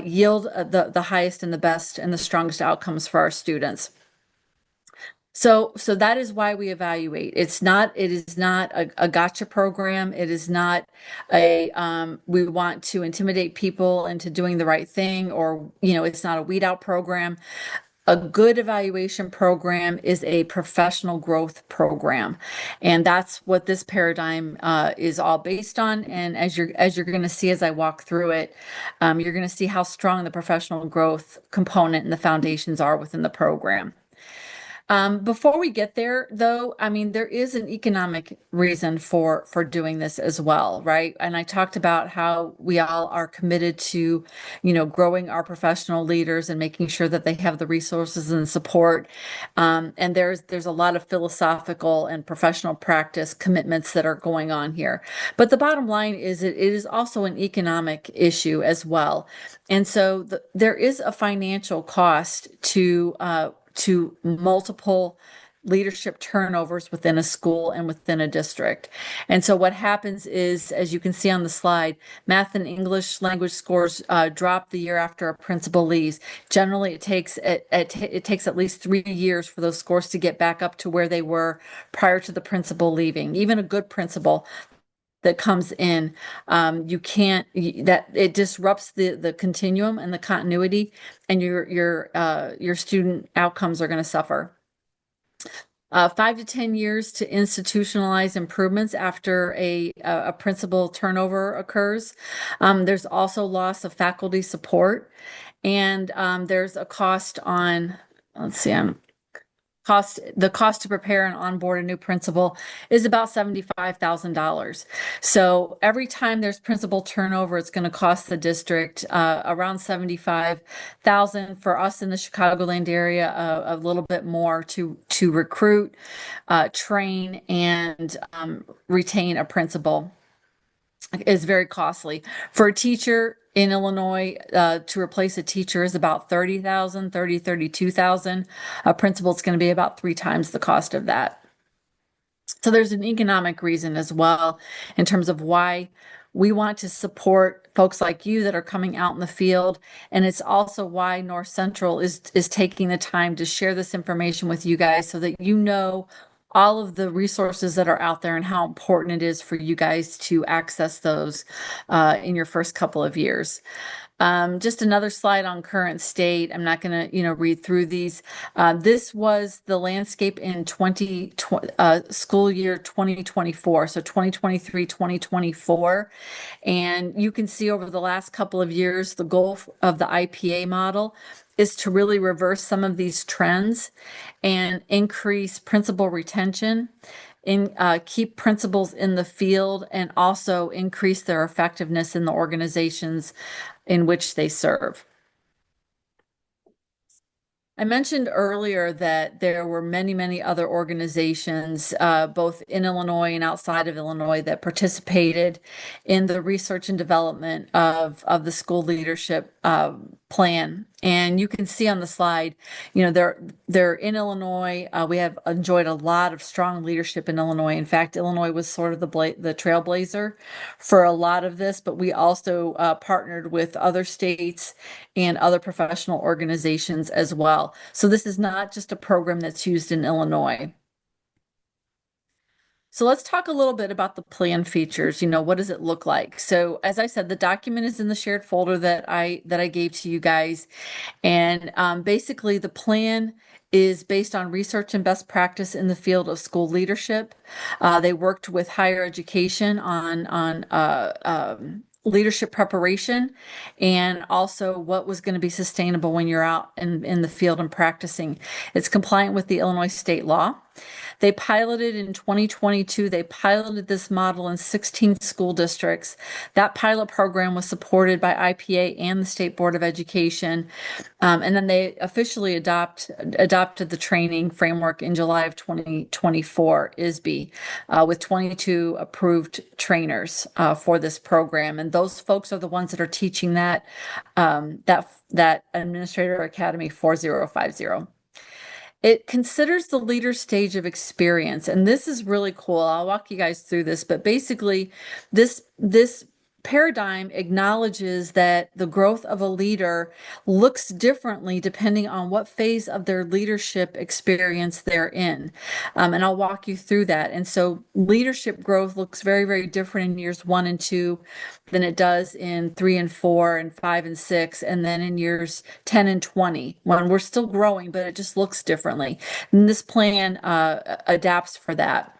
[SPEAKER 6] yield the highest and the best and the strongest outcomes for our students. So that is why we evaluate. It is not a gotcha program. It is not we want to intimidate people into doing the right thing, or, it's not a weed out program. A good evaluation program is a professional growth program, and that's what this paradigm is all based on. And as you're going to see as I walk through it, you're going to see how strong the professional growth component and the foundations are within the program. Before we get there, though, I mean, there is an economic reason for doing this as well, right? And I talked about how we all are committed to, growing our professional leaders and making sure that they have the resources and support. And there's a lot of philosophical and professional practice commitments that are going on here. But the bottom line is it is also an economic issue as well. And so there is a financial cost to multiple leadership turnovers within a school and within a district. And so what happens is, as you can see on the slide, math and English language scores drop the year after a principal leaves. Generally, it takes at least 3 years for those scores to get back up to where they were prior to the principal leaving. Even a good principal that comes in, you can't, that it disrupts the continuum and the continuity, and your student outcomes are going to suffer. 5 to 10 years to institutionalize improvements after a principal turnover occurs. There's also loss of faculty support, and there's a cost on, let's see, the cost to prepare and onboard a new principal is about $75,000. So every time there's principal turnover, it's going to cost the district around $75,000. For us in the Chicagoland area, a little bit more to recruit, train, and retain a principal is very costly. For a teacher in Illinois, to replace a teacher is about $32,000. A principal is going to be about 3 times the cost of that. So there's an economic reason as well in terms of why we want to support folks like you that are coming out in the field. And it's also why North Central is taking the time to share this information with you guys so that you know all of the resources that are out there and how important it is for you guys to access those in your first couple of years. Just another slide on current state. I'm not going to, read through these. This was the landscape in school year 2024, so 2023, 2024. And you can see over the last couple of years, the goal of the IPA model is to really reverse some of these trends and increase principal retention, keep principals in the field, and also increase their effectiveness in the organizations in which they serve. I mentioned earlier that there were many other organizations, both in Illinois and outside of Illinois, that participated in the research and development of the school leadership plan. And you can see on the slide, they're in Illinois. We have enjoyed a lot of strong leadership in Illinois. In fact, Illinois was sort of the trailblazer for a lot of this, but we also partnered with other states and other professional organizations as well. So this is not just a program that's used in Illinois. So let's talk a little bit about the plan features. What does it look like? So as I said, the document is in the shared folder that I gave to you guys. And basically the plan is based on research and best practice in the field of school leadership. They worked with higher education on leadership preparation and also what was going to be sustainable when you're out in the field and practicing. It's compliant with the Illinois state law. They piloted in 2022, they piloted this model in 16 school districts. That pilot program was supported by IPA and the State Board of Education. And then they officially adopted the training framework in July of 2024, ISB, with 22 approved trainers for this program. And those folks are the ones that are teaching that Administrator Academy 4050. It considers the leader stage of experience, and this is really cool. I'll walk you guys through this, but basically this paradigm acknowledges that the growth of a leader looks differently depending on what phase of their leadership experience they're in. And I'll walk you through that. And so leadership growth looks very, very different in years 1 and 2 than it does in 3 and 4 and 5 and 6, and then in years 10 and 20, when we're still growing, but it just looks differently. And this plan adapts for that.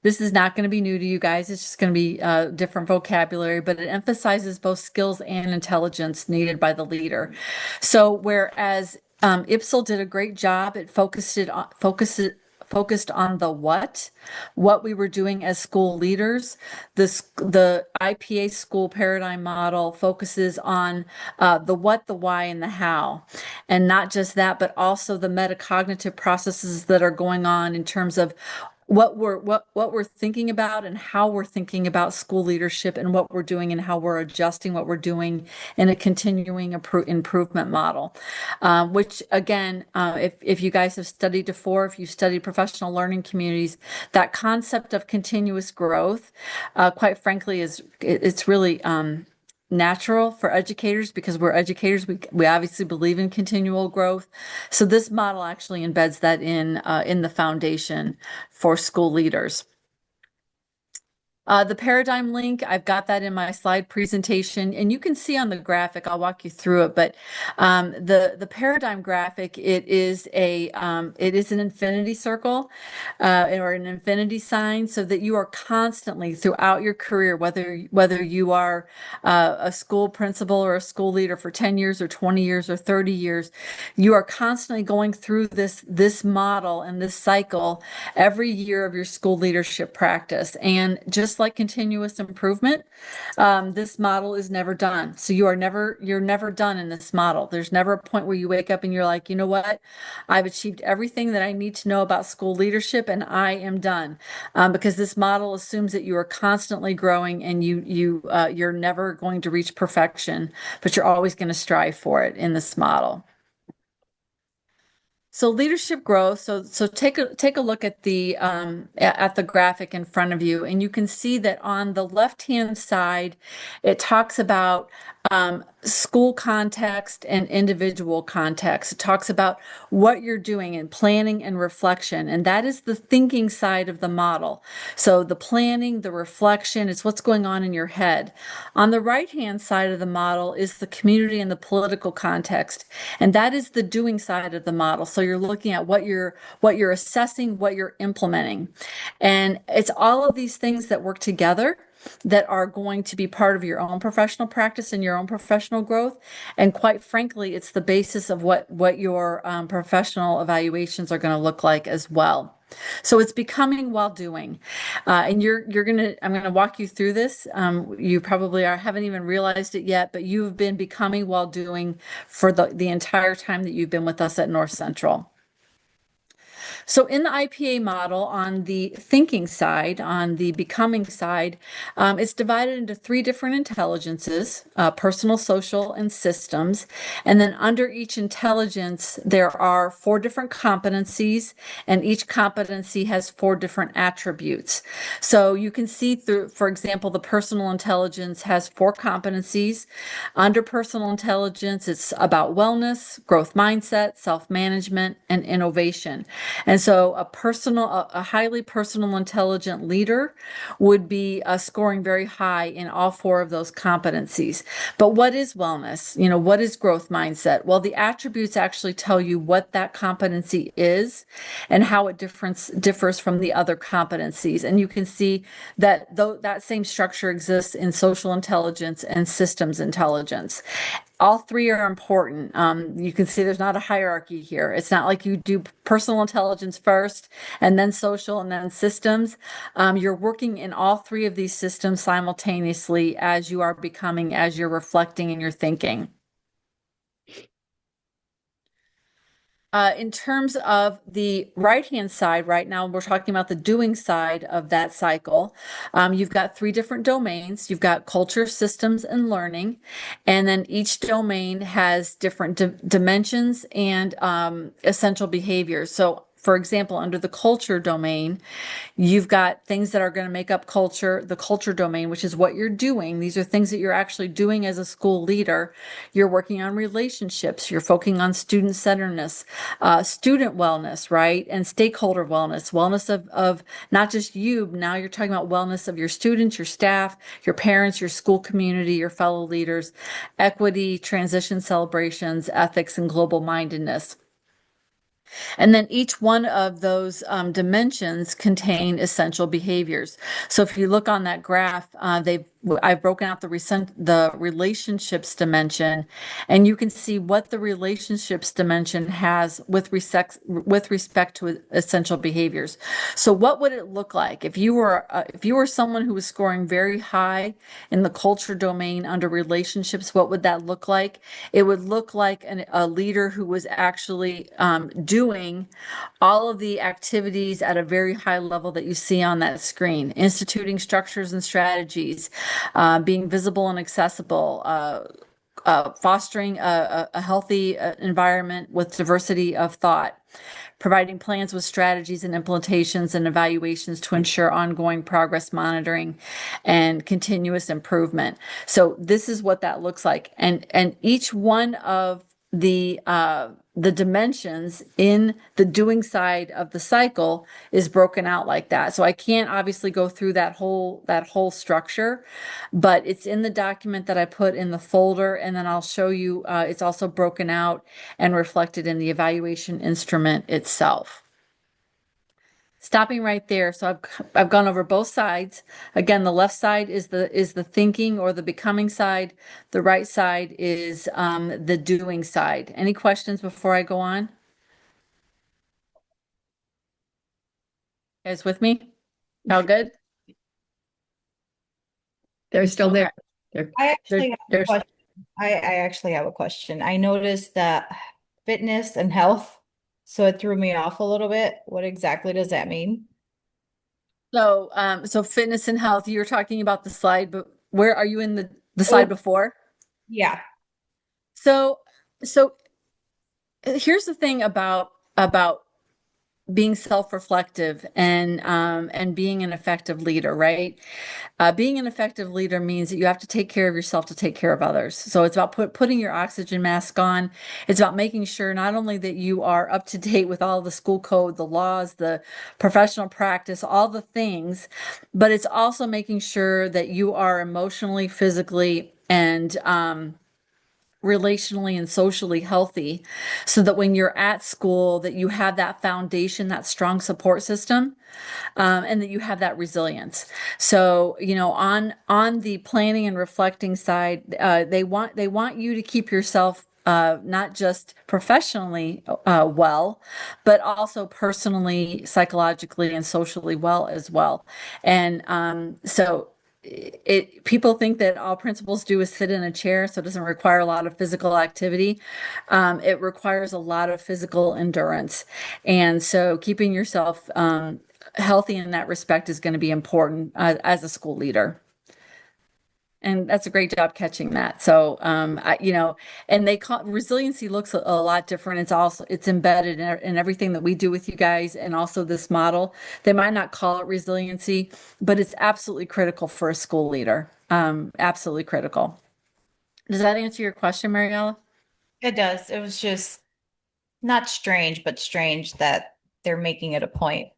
[SPEAKER 6] This is not going to be new to you guys. It's just going to be different vocabulary, but it emphasizes both skills and intelligence needed by the leader. So whereas IPSL did a great job, it focused on the what we were doing as school leaders. The IPA school paradigm model focuses on the what, the why, and the how. And not just that, but also the metacognitive processes that are going on in terms of what we're thinking about and how we're thinking about school leadership and what we're doing and how we're adjusting what we're doing in a continuing improvement model. Which again, if you guys have studied before, if you've studied professional learning communities, that concept of continuous growth, quite frankly, it's really natural for educators because we're educators. We obviously believe in continual growth. So this model actually embeds that in the foundation for school leaders. The paradigm link, I've got that in my slide presentation, and you can see on the graphic, I'll walk you through it, but the paradigm graphic, it is an infinity circle or an infinity sign, so that you are constantly throughout your career, whether you are a school principal or a school leader for 10 years or 20 years or 30 years, you are constantly going through this model and this cycle every year of your school leadership practice. And just like continuous improvement, this model is never done. So you're never done in this model. There's never a point where you wake up and you're like, you know what? I've achieved everything that I need to know about school leadership and I am done. Because this model assumes that you are constantly growing and you're never going to reach perfection, but you're always going to strive for it in this model. So leadership growth. So take a look at the graphic in front of you, and you can see that on the left-hand side, it talks about school context and individual context. It talks about what you're doing in planning and reflection, and that is the thinking side of the model. So the planning, the reflection, it's what's going on in your head. On the right-hand side of the model is the community and the political context, and that is the doing side of the model. So you're looking at what you're assessing, what you're implementing, and it's all of these things that work together that are going to be part of your own professional practice and your own professional growth. And quite frankly, it's the basis of what your professional evaluations are going to look like as well. So it's becoming while doing, and I'm gonna walk you through this. You probably haven't even realized it yet, but you've been becoming while doing for the entire time that you've been with us at North Central. So in the IPA model, on the thinking side, on the becoming side, it's divided into three different intelligences, personal, social, and systems. And then under each intelligence, there are four different competencies, and each competency has four different attributes. So you can see through, for example, the personal intelligence has four competencies. Under personal intelligence, it's about wellness, growth mindset, self-management, and innovation. And so a highly personal intelligent leader would be scoring very high in all four of those competencies. But what is wellness? What is growth mindset? Well, the attributes actually tell you what that competency is and how it differs from the other competencies. And you can see that though that same structure exists in social intelligence and systems intelligence. All three are important. You can see there's not a hierarchy here. It's not like you do personal intelligence first and then social and then systems. You're working in all three of these systems simultaneously as you are becoming, as you're reflecting and you're thinking. In terms of the right-hand side, right now we're talking about the doing side of that cycle. You've got three different domains. You've got culture, systems, and learning. And then each domain has different dimensions and essential behaviors. So for example, under the culture domain, you've got things that are going to make up culture, the culture domain, which is what you're doing. These are things that you're actually doing as a school leader. You're working on relationships. You're focusing on student centeredness, student wellness, right? And stakeholder wellness, wellness of not just you. Now you're talking about wellness of your students, your staff, your parents, your school community, your fellow leaders, equity, transition celebrations, ethics, and global mindedness. And then each one of those dimensions contain essential behaviors. So if you look on that graph, I've broken out the relationships dimension, and you can see what the relationships dimension has with respect to essential behaviors. So what would it look like if you were someone who was scoring very high in the culture domain under relationships? What would that look like? It would look like a leader who was actually doing all of the activities at a very high level that you see on that screen, instituting structures and strategies, being visible and accessible, fostering a healthy environment with diversity of thought, providing plans with strategies and implementations and evaluations to ensure ongoing progress monitoring and continuous improvement. So this is what that looks like. And each one of the dimensions in the doing side of the cycle is broken out like that. So I can't obviously go through that whole structure, but it's in the document that I put in the folder, and then I'll show you it's also broken out and reflected in the evaluation instrument itself. Stopping right there. So I've gone over both sides. Again, the left side is the thinking or the becoming side. The right side is the doing side. Any questions before I go on? You guys with me? All good?
[SPEAKER 1] They're still there.
[SPEAKER 4] I actually have a
[SPEAKER 6] There's
[SPEAKER 4] question. I actually have a question. I noticed that fitness and health, so it threw me off a little bit. What exactly does that mean?
[SPEAKER 6] so fitness and health, you're talking about the slide, but where are you in the slide
[SPEAKER 4] Oh,
[SPEAKER 6] before?
[SPEAKER 4] yeah.
[SPEAKER 6] So so here's the thing about being self-reflective and being an effective leader, right? Being an effective leader means that you have to take care of yourself to take care of others. So it's about putting your oxygen mask on. It's about making sure not only that you are up to date with all the school code, the laws, the professional practice, all the things, but it's also making sure that you are emotionally, physically, and relationally and socially healthy, so that when you're at school that you have that foundation, that strong support system, and that you have that resilience. So on the planning and reflecting side, they want you to keep yourself not just professionally well, but also personally, psychologically, and socially well as well. And so people think that all principals do is sit in a chair, so it doesn't require a lot of physical activity. It requires a lot of physical endurance. And so keeping yourself healthy in that respect is going to be important as a school leader. And that's a great job catching that. So, and they call resiliency looks a lot different. It's embedded in everything that we do with you guys, and also this model. They might not call it resiliency, but it's absolutely critical for a school leader. Absolutely critical. Does that answer your question, Mariella?
[SPEAKER 7] It does. It was just not strange, but strange that they're making it a point.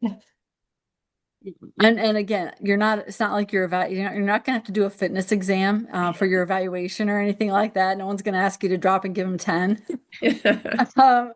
[SPEAKER 6] And again, it's not like you're not gonna have to do a fitness exam for your evaluation or anything like that. No one's gonna ask you to drop and give them 10. Um,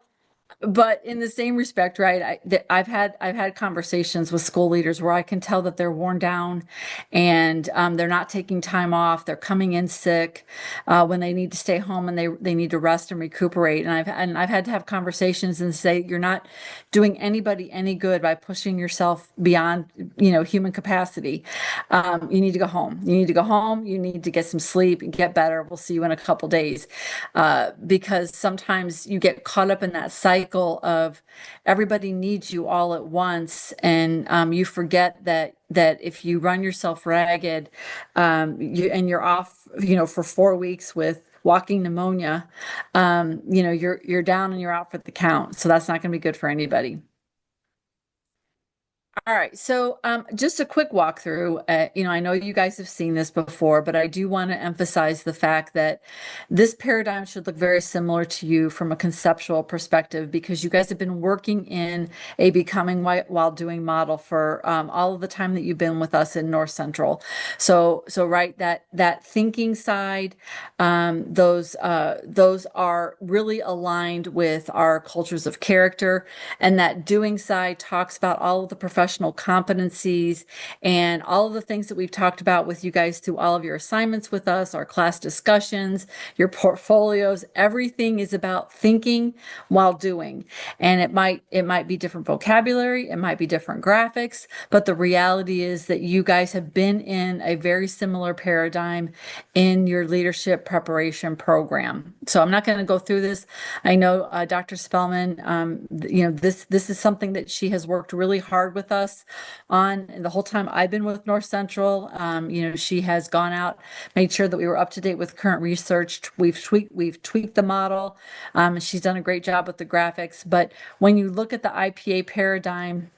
[SPEAKER 6] but in the same respect, right? I've had conversations with school leaders where I can tell that they're worn down, and they're not taking time off. They're coming in sick when they need to stay home, and they need to rest and recuperate. And I've had to have conversations and say, you're not doing anybody any good by pushing yourself beyond human capacity. You need to go home. You need to go home. You need to get some sleep and get better. We'll see you in a couple days, because sometimes you get caught up in that cycle of everybody needs you all at once, and you forget that if you run yourself ragged, you're off, for 4 weeks with walking pneumonia, you're down and you're out for the count. So that's not going to be good for anybody. All right, so just a quick walkthrough. I know you guys have seen this before, but I do want to emphasize the fact that this paradigm should look very similar to you from a conceptual perspective, because you guys have been working in a becoming while doing model for all of the time that you've been with us in North Central. So right, that thinking side, those are really aligned with our cultures of character, and that doing side talks about all of the professional competencies and all of the things that we've talked about with you guys through all of your assignments with us, our class discussions, your portfolios. Everything is about thinking while doing. And it might be different vocabulary, it might be different graphics, but the reality is that you guys have been in a very similar paradigm in your leadership preparation program. So I'm not going to go through this. I know Dr. Spellman, this is something that she has worked really hard with us on the whole time I've been with North Central. She has gone out, made sure that we were up to date with current research. We've tweaked the model. She's done a great job with the graphics. But when you look at the IPA paradigm,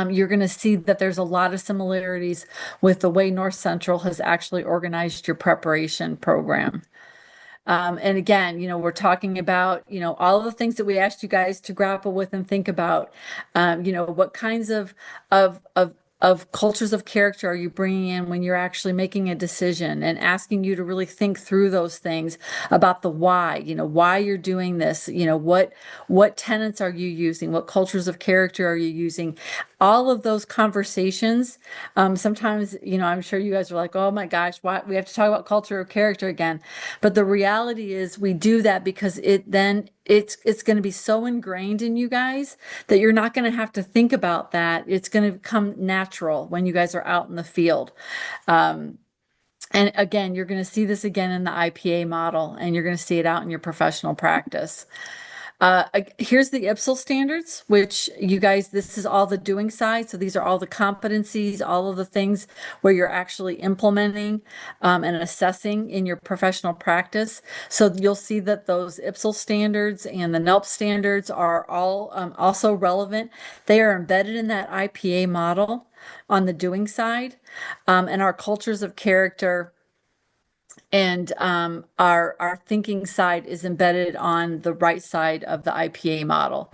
[SPEAKER 6] you're going to see that there's a lot of similarities with the way North Central has actually organized your preparation program. And again, we're talking about, all of the things that we asked you guys to grapple with and think about. What kinds of cultures of character are you bringing in when you're actually making a decision, and asking you to really think through those things about the why you're doing this, what tenets are you using, what cultures of character are you using, all of those conversations. Sometimes, I'm sure you guys are like, oh my gosh, why we have to talk about culture of character again. But the reality is we do that because it's going to be so ingrained in you guys that you're not going to have to think about that. It's going to come natural when you guys are out in the field. And again, you're going to see this again in the IPA model, and you're going to see it out in your professional practice. Here's the IPSL standards, which you guys, this is all the doing side. So these are all the competencies, all of the things where you're actually implementing and assessing in your professional practice. So you'll see that those IPSL standards and the NELP standards are all also relevant. They are embedded in that IPA model on the doing side, and our cultures of character and our thinking side is embedded on the right side of the IPA model.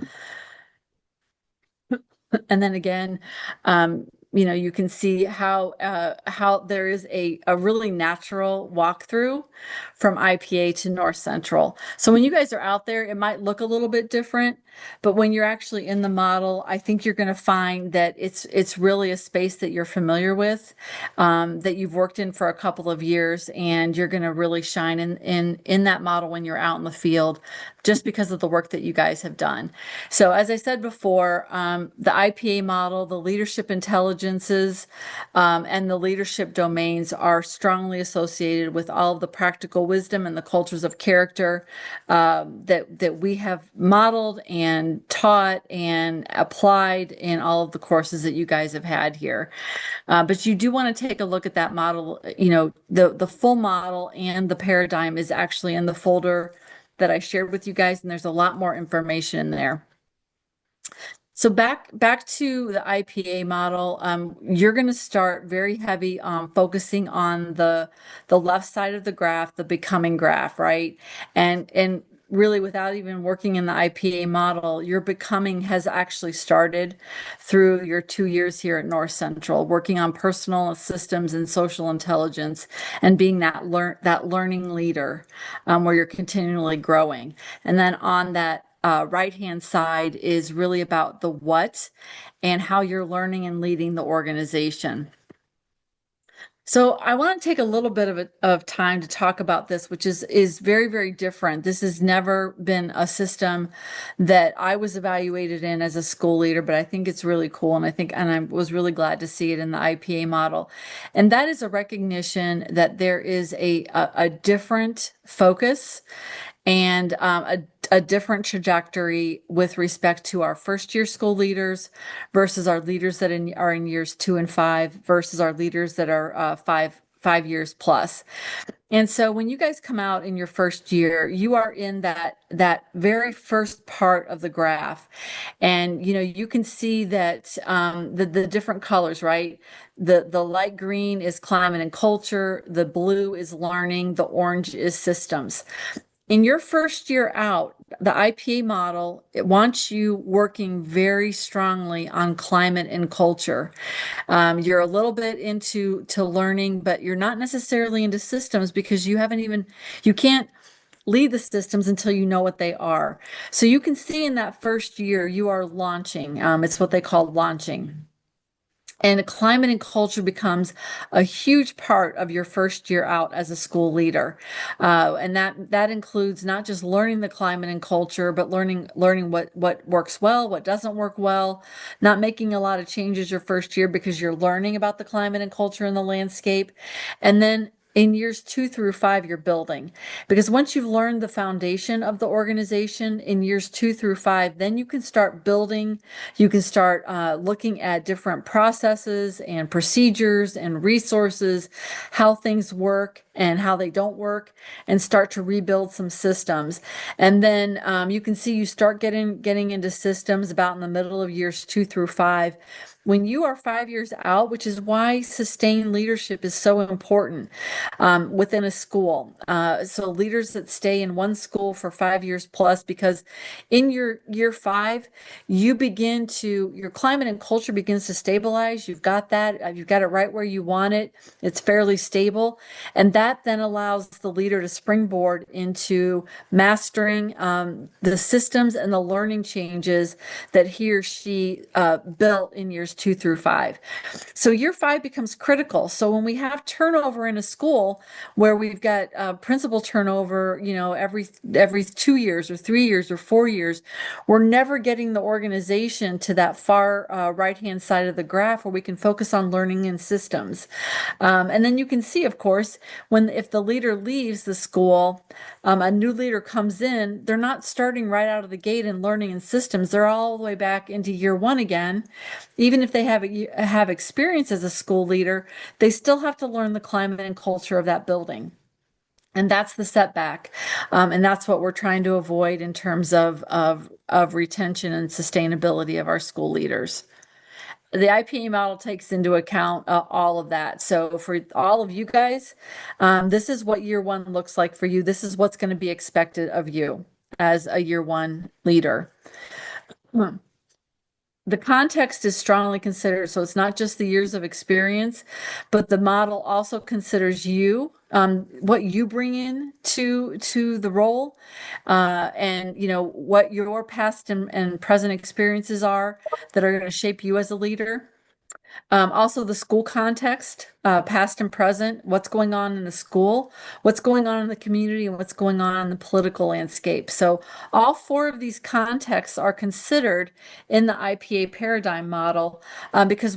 [SPEAKER 6] And then again, you can see how there is a really natural walkthrough from IPA to North Central. So when you guys are out there, it might look a little bit different, but when you're actually in the model, I think you're going to find that it's really a space that you're familiar with, that you've worked in for a couple of years, and you're going to really shine in that model when you're out in the field, just because of the work that you guys have done. So as I said before, the IPA model, the leadership intelligence intelligences, and the leadership domains are strongly associated with all of the practical wisdom and the cultures of character that we have modeled and taught and applied in all of the courses that you guys have had here. But you do want to take a look at that model. The full model and the paradigm is actually in the folder that I shared with you guys, and there's a lot more information in there. So back to the IPA model, you're going to start very heavy focusing on the left side of the graph, the becoming graph, right? And really, without even working in the IPA model, your becoming has actually started through your 2 years here at North Central, working on personal systems and social intelligence, and being that learning leader, where you're continually growing. And then on that right-hand side is really about the what and how you're learning and leading the organization. So I want to take a little bit of time to talk about this, which is very, very different. This has never been a system that I was evaluated in as a school leader, but I think it's really cool. And I was really glad to see it in the IPA model. And that is a recognition that there is a different focus and a different trajectory with respect to our first year school leaders versus our leaders that are in years 2 and 5 versus our leaders that are 5 years plus. And so when you guys come out in your first year, you are in that very first part of the graph. And you can see that the different colors, right? The light green is climate and culture, the blue is learning, the orange is systems. In your first year out, the IPA model, it wants you working very strongly on climate and culture. You're a little bit into learning, but you're not necessarily into systems because you can't lead the systems until you know what they are. So you can see in that first year, you are launching. It's what they call launching. And climate and culture becomes a huge part of your first year out as a school leader, and that includes not just learning the climate and culture, but learning what works well, what doesn't work well. Not making a lot of changes your first year because you're learning about the climate and culture and the landscape, and then in years 2 through 5, you're building. Because once you've learned the foundation of the organization in years 2 through 5, then you can start building. You can start looking at different processes and procedures and resources, how things work and how they don't work, and start to rebuild some systems. And then you can see you start getting into systems about in the middle of years 2 through 5. When you are 5 years out, which is why sustained leadership is so important within a school. So leaders that stay in one school for 5 years plus, because in your year 5, your climate and culture begins to stabilize. You've got that, you've got it right where you want it. It's fairly stable. And that then allows the leader to springboard into mastering the systems and the learning changes that he or she built in years 2 through 5. So year 5 becomes critical. So when we have turnover in a school where we've got principal turnover, every 2 years or 3 years or 4 years, we're never getting the organization to that far right-hand side of the graph where we can focus on learning and systems. And then you can see, of course, if the leader leaves the school, a new leader comes in, they're not starting right out of the gate in learning and systems. They're all the way back into year 1 again. Even if they have experience as a school leader, they still have to learn the climate and culture of that building. And that's the setback. And that's what we're trying to avoid in terms of retention and sustainability of our school leaders. The IPA model takes into account all of that. So for all of you guys, this is what year 1 looks like for you. This is what's going to be expected of you as a year 1 leader. The context is strongly considered, so it's not just the years of experience, but the model also considers you, what you bring in to the role, and what your past and present experiences are that are going to shape you as a leader. Also the school context, past and present, what's going on in the school, what's going on in the community, and what's going on in the political landscape. So all 4 of these contexts are considered in the IPA paradigm model, because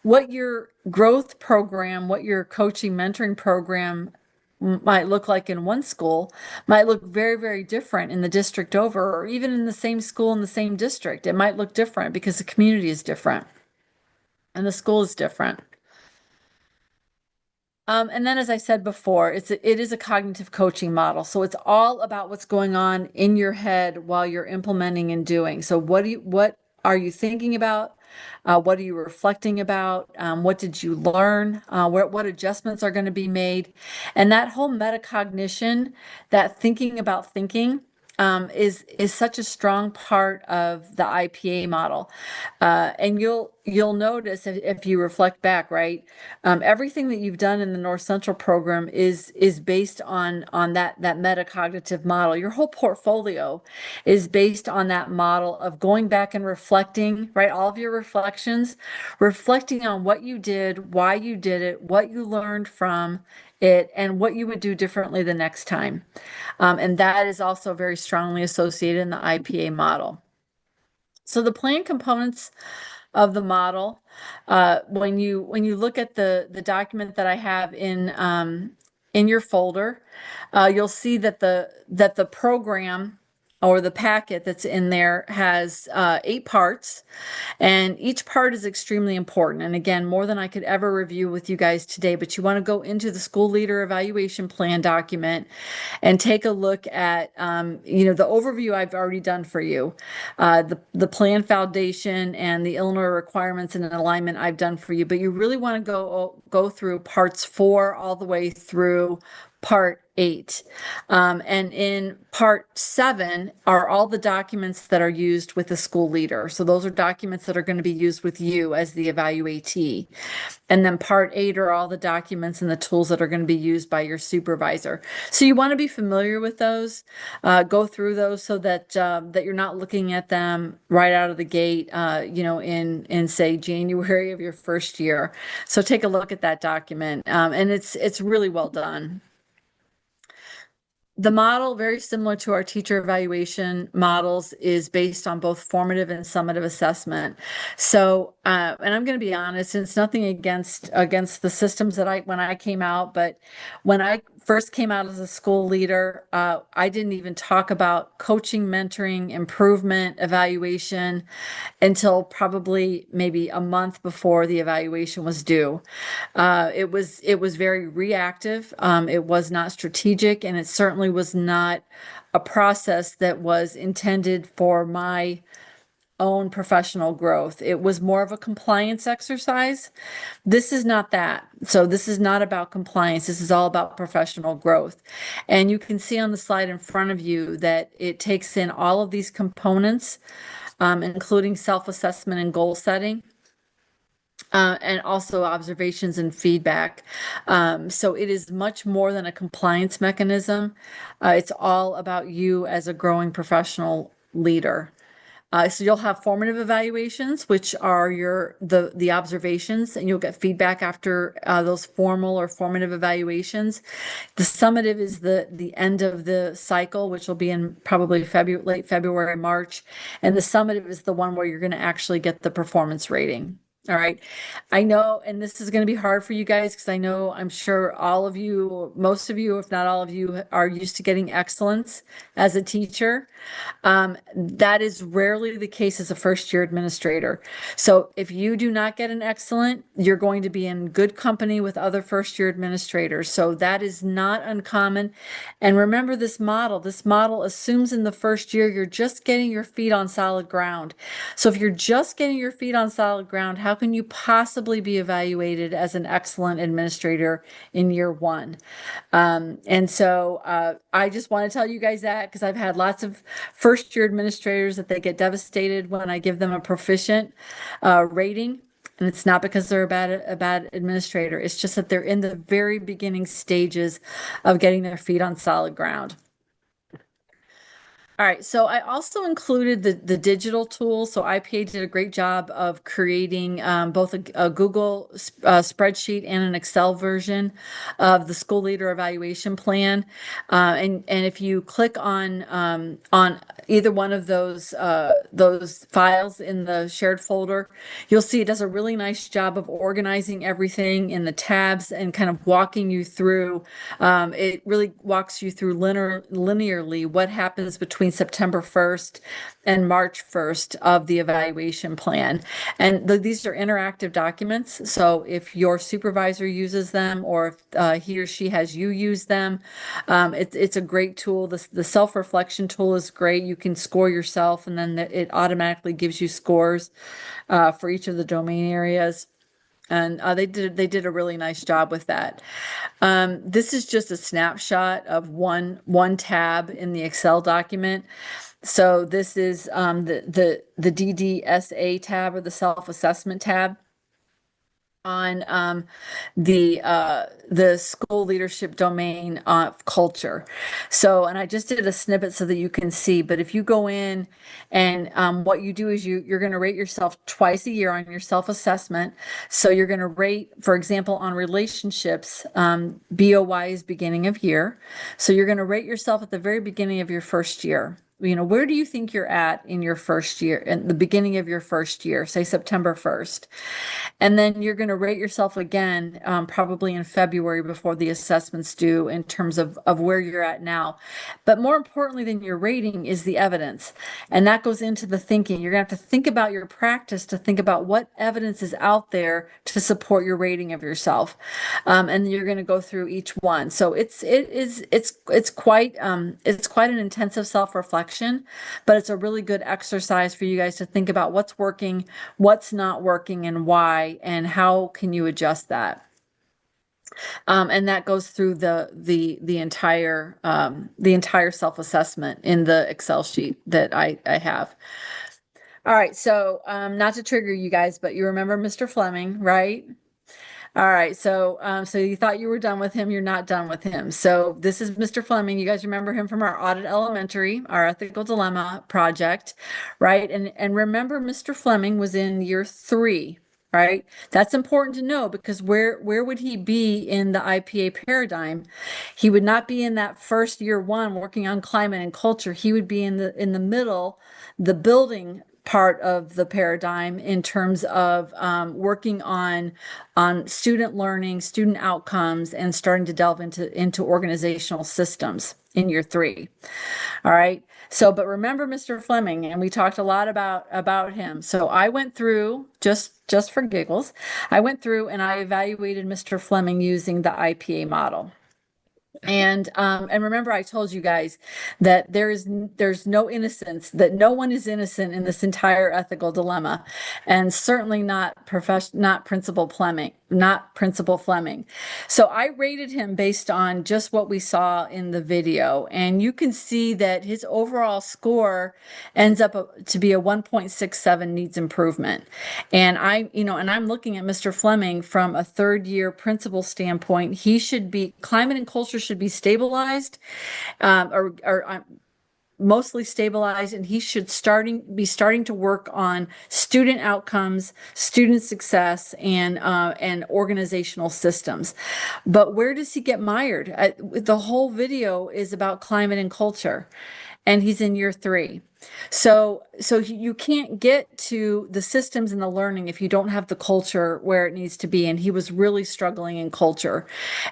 [SPEAKER 6] what your growth program, what your coaching mentoring program might look like in one school might look very, very different in the district over, or even in the same school in the same district. It might look different because the community is different and the school is different. And then, as I said before, it is a cognitive coaching model. So it's all about what's going on in your head while you're implementing and doing. So what are you thinking about? What are you reflecting about? What did you learn? What adjustments are going to be made? And that whole metacognition, that thinking about thinking, is such a strong part of the IPA model. And you'll notice if you reflect back, right? Everything that you've done in the North Central program is based on that metacognitive model. Your whole portfolio is based on that model of going back and reflecting, right? All of your reflections, reflecting on what you did, why you did it, what you learned from it, and what you would do differently the next time. And that is also very strongly associated in the IPA model. So the plan components of the model, when you look at the document that I have in your folder, you'll see that the program or the packet that's in there has 8 parts, and each part is extremely important. And again, more than I could ever review with you guys today, but you want to go into the school leader evaluation plan document and take a look at, the overview I've already done for you, the plan foundation and the Illinois requirements and alignment I've done for you. But you really want to go through parts 4 all the way through part 8. And in part 7 are all the documents that are used with the school leader. So those are documents that are going to be used with you as the evaluatee. And then part 8 are all the documents and the tools that are going to be used by your supervisor. So you want to be familiar with those, go through those so that that you're not looking at them right out of the gate, in say January of your first year. So take a look at that document, and it's really well done. The model, very similar to our teacher evaluation models, is based on both formative and summative assessment. So, and I'm going to be honest, and it's nothing against the systems that when I came out, but when I first came out as a school leader, I didn't even talk about coaching, mentoring, improvement, evaluation until probably maybe a month before the evaluation was due. It was very reactive. It was not strategic, and it certainly was not a process that was intended for my own professional growth. It was more of a compliance exercise. This is not that. So this is not about compliance. This is all about professional growth. And you can see on the slide in front of you that it takes in all of these components, including self-assessment and goal setting. And also observations and feedback. So it is much more than a compliance mechanism. It's all about you as a growing professional leader. So you'll have formative evaluations, which are the observations, and you'll get feedback after those formal or formative evaluations. The summative is the end of the cycle, which will be in probably late February, March, and the summative is the one where you're going to actually get the performance rating. All right. I know, and this is going to be hard for you guys because I'm sure all of you, most of you, if not all of you, are used to getting excellence as a teacher. That is rarely the case as a first-year administrator. So if you do not get an excellent, you're going to be in good company with other first-year administrators. So that is not uncommon. And remember this model. This model assumes in the first year you're just getting your feet on solid ground. So if you're just getting your feet on solid ground, how can you possibly be evaluated as an excellent administrator in year 1? And so I just want to tell you guys that because I've had lots of first-year administrators that they get devastated when I give them a proficient rating. And it's not because they're a bad administrator. It's just that they're in the very beginning stages of getting their feet on solid ground. All right, so I also included the digital tools. So IPA did a great job of creating both a Google spreadsheet and an Excel version of the school leader evaluation plan. And if you click on either one of those files in the shared folder, you'll see it does a really nice job of organizing everything in the tabs and kind of walking you through. It really walks you through linearly what happens between September 1st and March 1st of the evaluation plan. And these are interactive documents. So if your supervisor uses them or if he or she has you use them, it's a great tool. The self-reflection tool is great. You can score yourself and then it automatically gives you scores for each of the domain areas. And they did a really nice job with that. This is just a snapshot of one tab in the Excel document. So this is the DDSA tab or the self-assessment tab on the school leadership domain of culture. So, and I just did a snippet so that you can see, but if you go in and what you do is you're going to rate yourself twice a year on your self-assessment. So you're going to rate, for example, on relationships, BOY is beginning of year. So you're going to rate yourself at the very beginning of your first year. Where do you think you're at in your first year, in the beginning of your first year, say September 1st? And then you're going to rate yourself again, probably in February before the assessment's due in terms of where you're at now. But more importantly than your rating is the evidence. And that goes into the thinking. You're going to have to think about your practice to think about what evidence is out there to support your rating of yourself. And you're going to go through each one. So it's quite an intensive self-reflection, but it's a really good exercise for you guys to think about what's working, what's not working, and why, and how can you adjust that. And that goes through the entire self-assessment in the Excel sheet that I have. All right, so not to trigger you guys, but you remember Mr. Fleming, right? All right, so so you thought you were done with him. You're not done with him. So this is Mr. Fleming. You guys remember him from our Audit Elementary, our Ethical Dilemma project, right? And remember, Mr. Fleming was in year 3, right? That's important to know because where would he be in the IPA paradigm? He would not be in that first year 1 working on climate and culture. He would be in the middle, the building part of the paradigm in terms of working on student learning, student outcomes, and starting to delve into organizational systems in year 3. All right. So, but remember Mr. Fleming, and we talked a lot about him. So I went through just for giggles, I went through and I evaluated Mr. Fleming using the IPA model. And remember, I told you guys that there's no innocence, that no one is innocent in this entire ethical dilemma, and certainly not Principal Fleming, not Principal Fleming. So I rated him based on just what we saw in the video, and you can see that his overall score ends up to be a 1.67 needs improvement. And I'm looking at Mr. Fleming from a 3rd-year principal standpoint. He should be climate and culture should be stabilized, or mostly stabilized, and he should be starting to work on student outcomes, student success, and organizational systems. But where does he get mired? The whole video is about climate and culture, and he's in year 3. So you can't get to the systems and the learning if you don't have the culture where it needs to be. And he was really struggling in culture.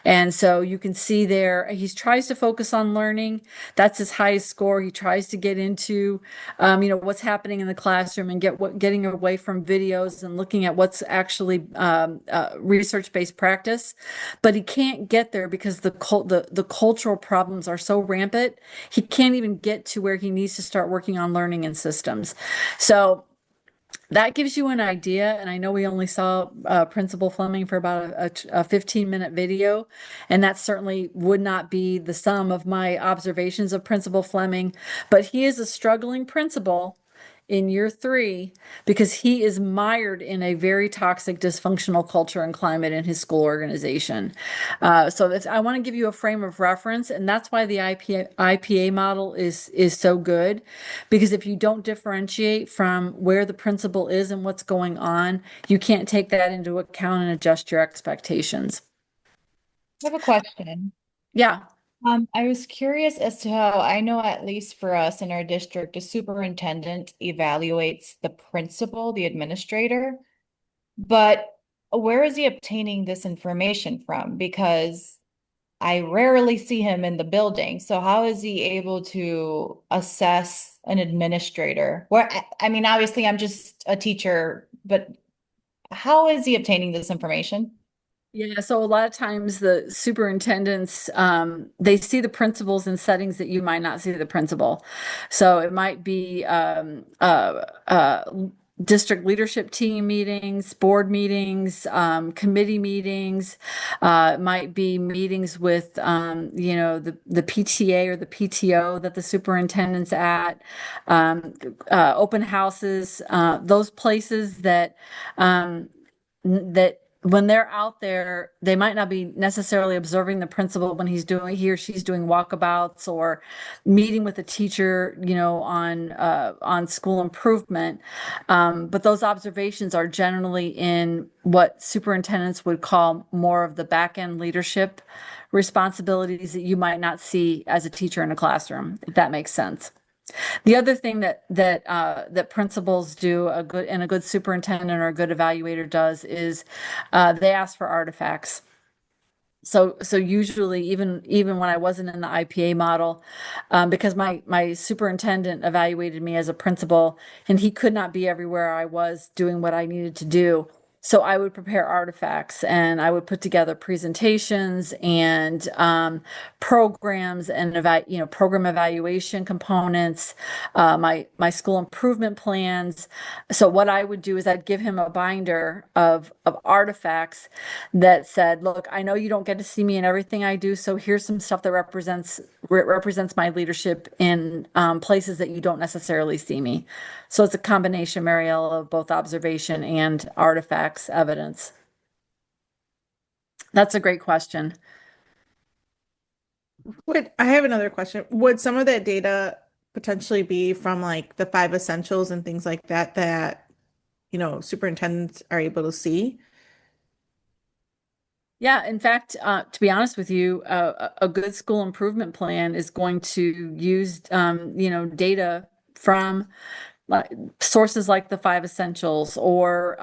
[SPEAKER 6] And so you can see there, he tries to focus on learning. That's his highest score. He tries to get into, what's happening in the classroom and getting away from videos and looking at what's actually research-based practice. But he can't get there because the cultural problems are so rampant. He can't even get to where he needs to start working on learning and systems. So that gives you an idea. And I know we only saw Principal Fleming for about a 15-minute video, and that certainly would not be the sum of my observations of Principal Fleming, but he is a struggling principal in year 3 because he is mired in a very toxic, dysfunctional culture and climate in his school organization. I want to give you a frame of reference, and that's why the IPA model is so good, because if you don't differentiate from where the principal is and what's going on, you can't take that into account and adjust your expectations.
[SPEAKER 7] I have a question.
[SPEAKER 6] Yeah.
[SPEAKER 7] I was curious as to how I know, at least for us in our district, the superintendent evaluates the principal, the administrator, but where is he obtaining this information from? Because I rarely see him in the building. So how is he able to assess an administrator? Where, I mean, obviously I'm just a teacher, but how is he obtaining this information?
[SPEAKER 6] Yeah, so a lot of times the superintendents, they see the principals in settings that you might not see the principal. So it might be district leadership team meetings, board meetings, committee meetings. It might be meetings with, the PTA or the PTO that the superintendent's at, open houses, those places that when they're out there, they might not be necessarily observing the principal when he or she's doing walkabouts or meeting with a teacher, on school improvement. But those observations are generally in what superintendents would call more of the back end leadership responsibilities that you might not see as a teacher in a classroom, if that makes sense. The other thing that principals do a good superintendent or a good evaluator does is they ask for artifacts. So usually even when I wasn't in the IPA model, because my superintendent evaluated me as a principal and he could not be everywhere I was doing what I needed to do. So I would prepare artifacts and I would put together presentations and programs and program evaluation components, my school improvement plans. So what I would do is I'd give him a binder of artifacts that said, "Look, I know you don't get to see me in everything I do, so here's some stuff that represents my leadership in places that you don't necessarily see me." So it's a combination, Mariella, of both observation and artifacts evidence. That's a great question.
[SPEAKER 8] I have another question. Would some of that data potentially be from like the five essentials and things like that, superintendents are able to see?
[SPEAKER 6] Yeah, in fact, to be honest with you, a good school improvement plan is going to use, data from like sources like the five essentials or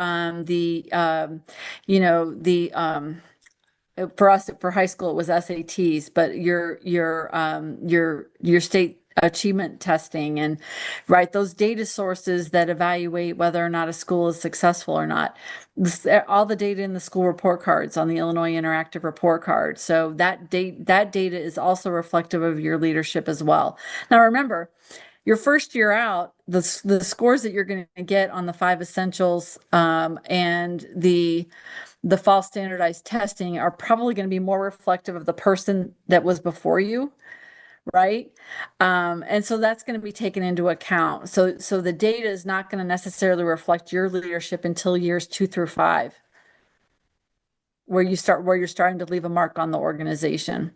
[SPEAKER 6] for us for high school it was SATs, but your state achievement testing and right those data sources that evaluate whether or not a school is successful or not. All the data in the school report cards on the Illinois Interactive Report Card. So that data is also reflective of your leadership as well. Now remember, your first year out, the scores that you're going to get on the five essentials and the fall standardized testing are probably going to be more reflective of the person that was before you, right? And so that's going to be taken into account. So the data is not going to necessarily reflect your leadership until years 2 through 5, where you're starting to leave a mark on the organization.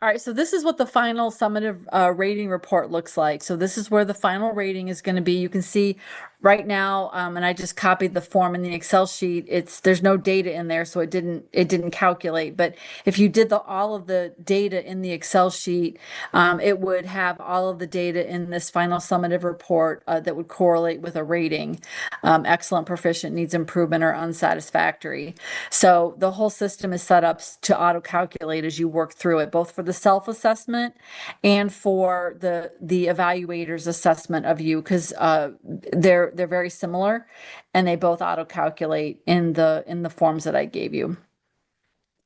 [SPEAKER 6] All right, so this is what the final summative rating report looks like. So this is where the final rating is going to be. You can see right now, and I just copied the form in the Excel sheet. There's no data in there, so it didn't calculate. But if you did all of the data in the Excel sheet, it would have all of the data in this final summative report that would correlate with a rating: excellent, proficient, needs improvement, or unsatisfactory. So the whole system is set up to auto calculate as you work through it, both for the self-assessment and for the evaluator's assessment of you, because they're very similar and they both auto calculate in the forms that I gave you.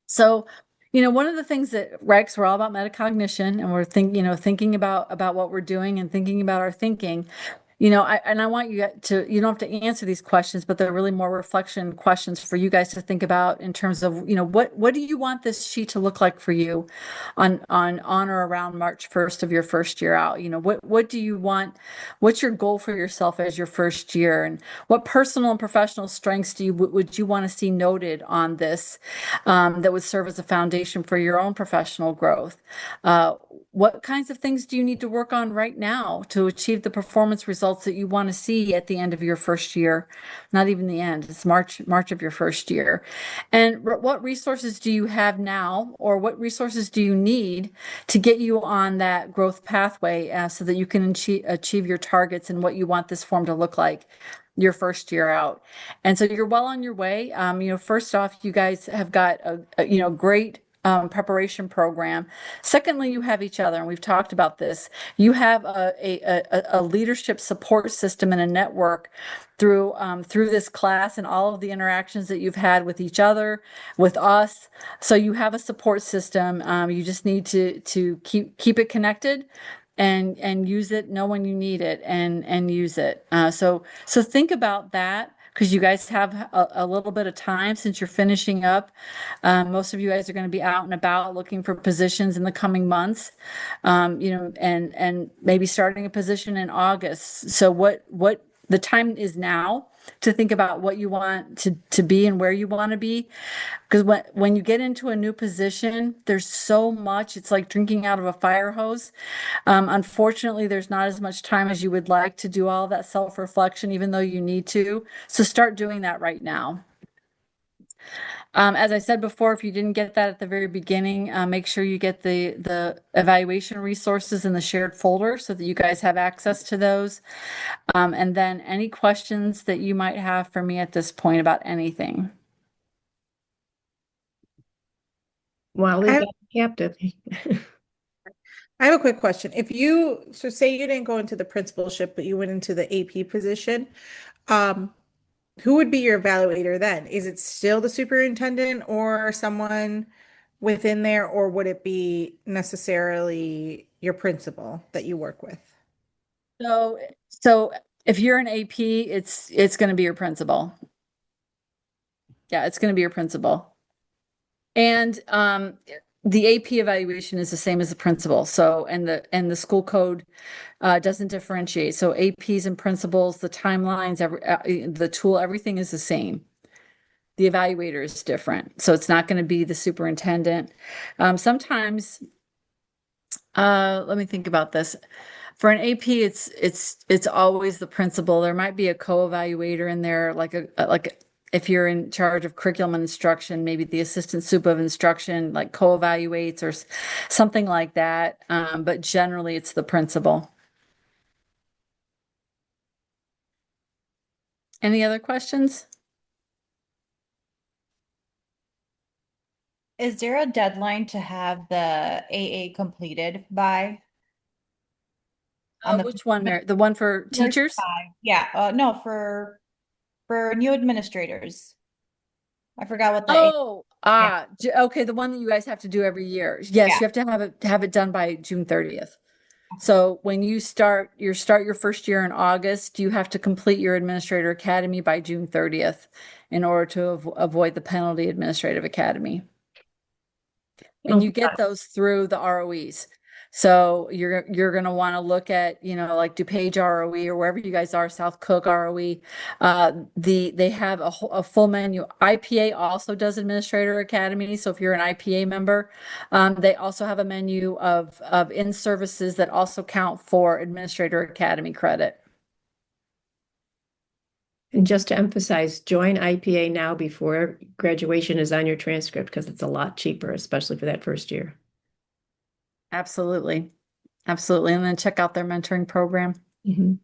[SPEAKER 6] So one of the things that Rex, we're all about metacognition, and we're thinking about what we're doing and thinking about our thinking. I want you to, you don't have to answer these questions, but they're really more reflection questions for you guys to think about in terms of, what do you want this sheet to look like for you on or around March 1st of your first year out? What do you want? What's your goal for yourself as your first year? And what personal and professional strengths would you want to see noted on this, that would serve as a foundation for your own professional growth? What kinds of things do you need to work on right now to achieve the performance results that you want to see at the end of your first year? Not even the end, it's March of your first year. And what resources do you have now, or what resources do you need to get you on that growth pathway, so that you can achieve your targets and what you want this form to look like your first year out? And so you're well on your way. First off, you guys have got a great preparation program. Secondly, you have each other, and we've talked about this. You have a leadership support system and a network through this class and all of the interactions that you've had with each other, with us. So you have a support system. You just need to keep it connected and use it, know when you need it, and use it. So think about that, because you guys have a little bit of time since you're finishing up. Most of you guys are going to be out and about looking for positions in the coming months, and maybe starting a position in August. So what the time is now to think about what you want to be and where you want to be. Because when you get into a new position, there's so much, it's like drinking out of a fire hose. Unfortunately, there's not as much time as you would like to do all that self-reflection, even though you need to. So start doing that right now. As I said before, if you didn't get that at the very beginning, make sure you get the evaluation resources in the shared folder so that you guys have access to those. And then any questions that you might have for me at this point about anything.
[SPEAKER 1] While
[SPEAKER 8] I
[SPEAKER 1] we've
[SPEAKER 8] have,
[SPEAKER 1] got captive.
[SPEAKER 8] I have a quick question. So say you didn't go into the principalship, but you went into the AP position, um, who would be your evaluator then? Is it still the superintendent or someone within there, or would it be necessarily your principal that you work with?
[SPEAKER 6] So if you're an AP, it's going to be your principal. Yeah, it's going to be your principal. And the AP evaluation is the same as the principal. So and the school code doesn't differentiate. So APs and principals, the timelines, the tool, everything is the same. The evaluator is different. So it's not going to be the superintendent. Sometimes, let me think about this. For an AP, it's always the principal. There might be a co-evaluator in there, if you're in charge of curriculum and instruction, maybe the assistant sup of instruction like co-evaluates or something like that. But generally, it's the principal. Any other questions?
[SPEAKER 7] Is there a deadline to have the AA completed by on the
[SPEAKER 6] Which one, Mary? The one for
[SPEAKER 7] first
[SPEAKER 6] teachers?
[SPEAKER 7] five? Yeah, no, for new administrators. I forgot what the A.
[SPEAKER 6] Oh,
[SPEAKER 7] Yeah.
[SPEAKER 6] okay, the one that you guys have to do every year. Yes,
[SPEAKER 7] Yeah.
[SPEAKER 6] you have to have it done by June 30th. So when you start your first year in August, you have to complete your administrator academy by June 30th in order to avoid the penalty administrative academy. And you get those through the ROEs. So you're going to want to look at, like DuPage ROE or wherever you guys are, South Cook ROE. They have a full menu. IPA also does Administrator Academy. So if you're an IPA member, they also have a menu of in-services that also count for Administrator Academy credit.
[SPEAKER 1] And just to emphasize, join IPA now before graduation is on your transcript because it's a lot cheaper, especially for that first year.
[SPEAKER 6] Absolutely. Absolutely. And then check out their mentoring program.
[SPEAKER 1] Mhm.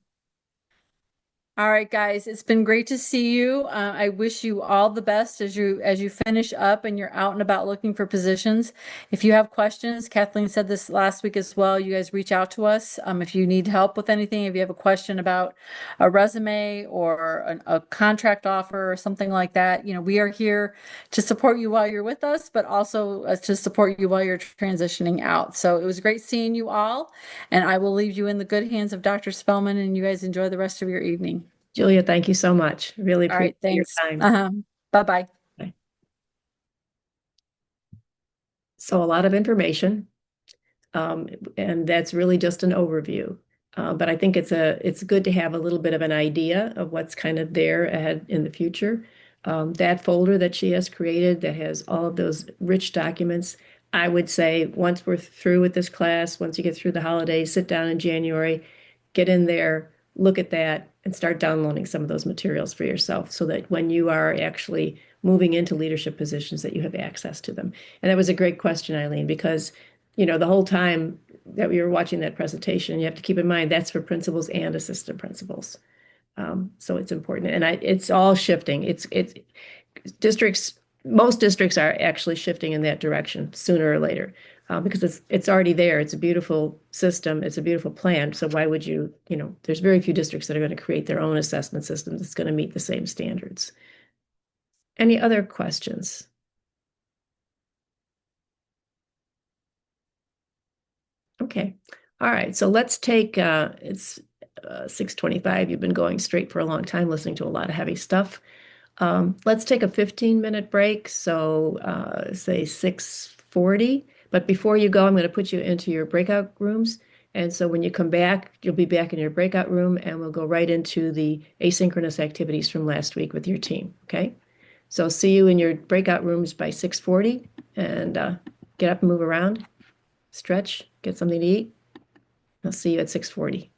[SPEAKER 6] All right, guys, it's been great to see you. I wish you all the best as you finish up and you're out and about looking for positions. If you have questions, Kathleen said this last week as well, you guys reach out to us. If you need help with anything, if you have a question about a resume or a contract offer or something like that, we are here to support you while you're with us, but also to support you while you're transitioning out. So it was great seeing you all, and I will leave you in the good hands of Dr. Spellman, and you guys enjoy the rest of your evening.
[SPEAKER 1] Julia, thank you so much. Really
[SPEAKER 6] All right,
[SPEAKER 1] appreciate your
[SPEAKER 6] thanks.
[SPEAKER 1] time.
[SPEAKER 6] Bye-bye.
[SPEAKER 1] Bye. So a lot of information, and that's really just an overview. But I think it's good to have a little bit of an idea of what's kind of there ahead in the future. That folder that she has created that has all of those rich documents, I would say once we're through with this class, once you get through the holidays, sit down in January, get in there, look at that, and start downloading some of those materials for yourself so that when you are actually moving into leadership positions that you have access to them. And that was a great question, Eileen, because the whole time that we were watching that presentation, you have to keep in mind that's for principals and assistant principals. So it's important, and it's all shifting. It's districts. Most districts are actually shifting in that direction sooner or later, because it's already there. It's a beautiful system. It's a beautiful plan. So why would you? There's very few districts that are going to create their own assessment system that's going to meet the same standards. Any other questions? Okay. All right. So let's take, it's 6:25. You've been going straight for a long time, listening to a lot of heavy stuff. Let's take a 15-minute break. So say 6:40. But before you go, I'm going to put you into your breakout rooms. And so when you come back, you'll be back in your breakout room and we'll go right into the asynchronous activities from last week with your team. Okay. So see you in your breakout rooms by 6:40 and get up and move around, stretch, get something to eat. I'll see you at 6:40.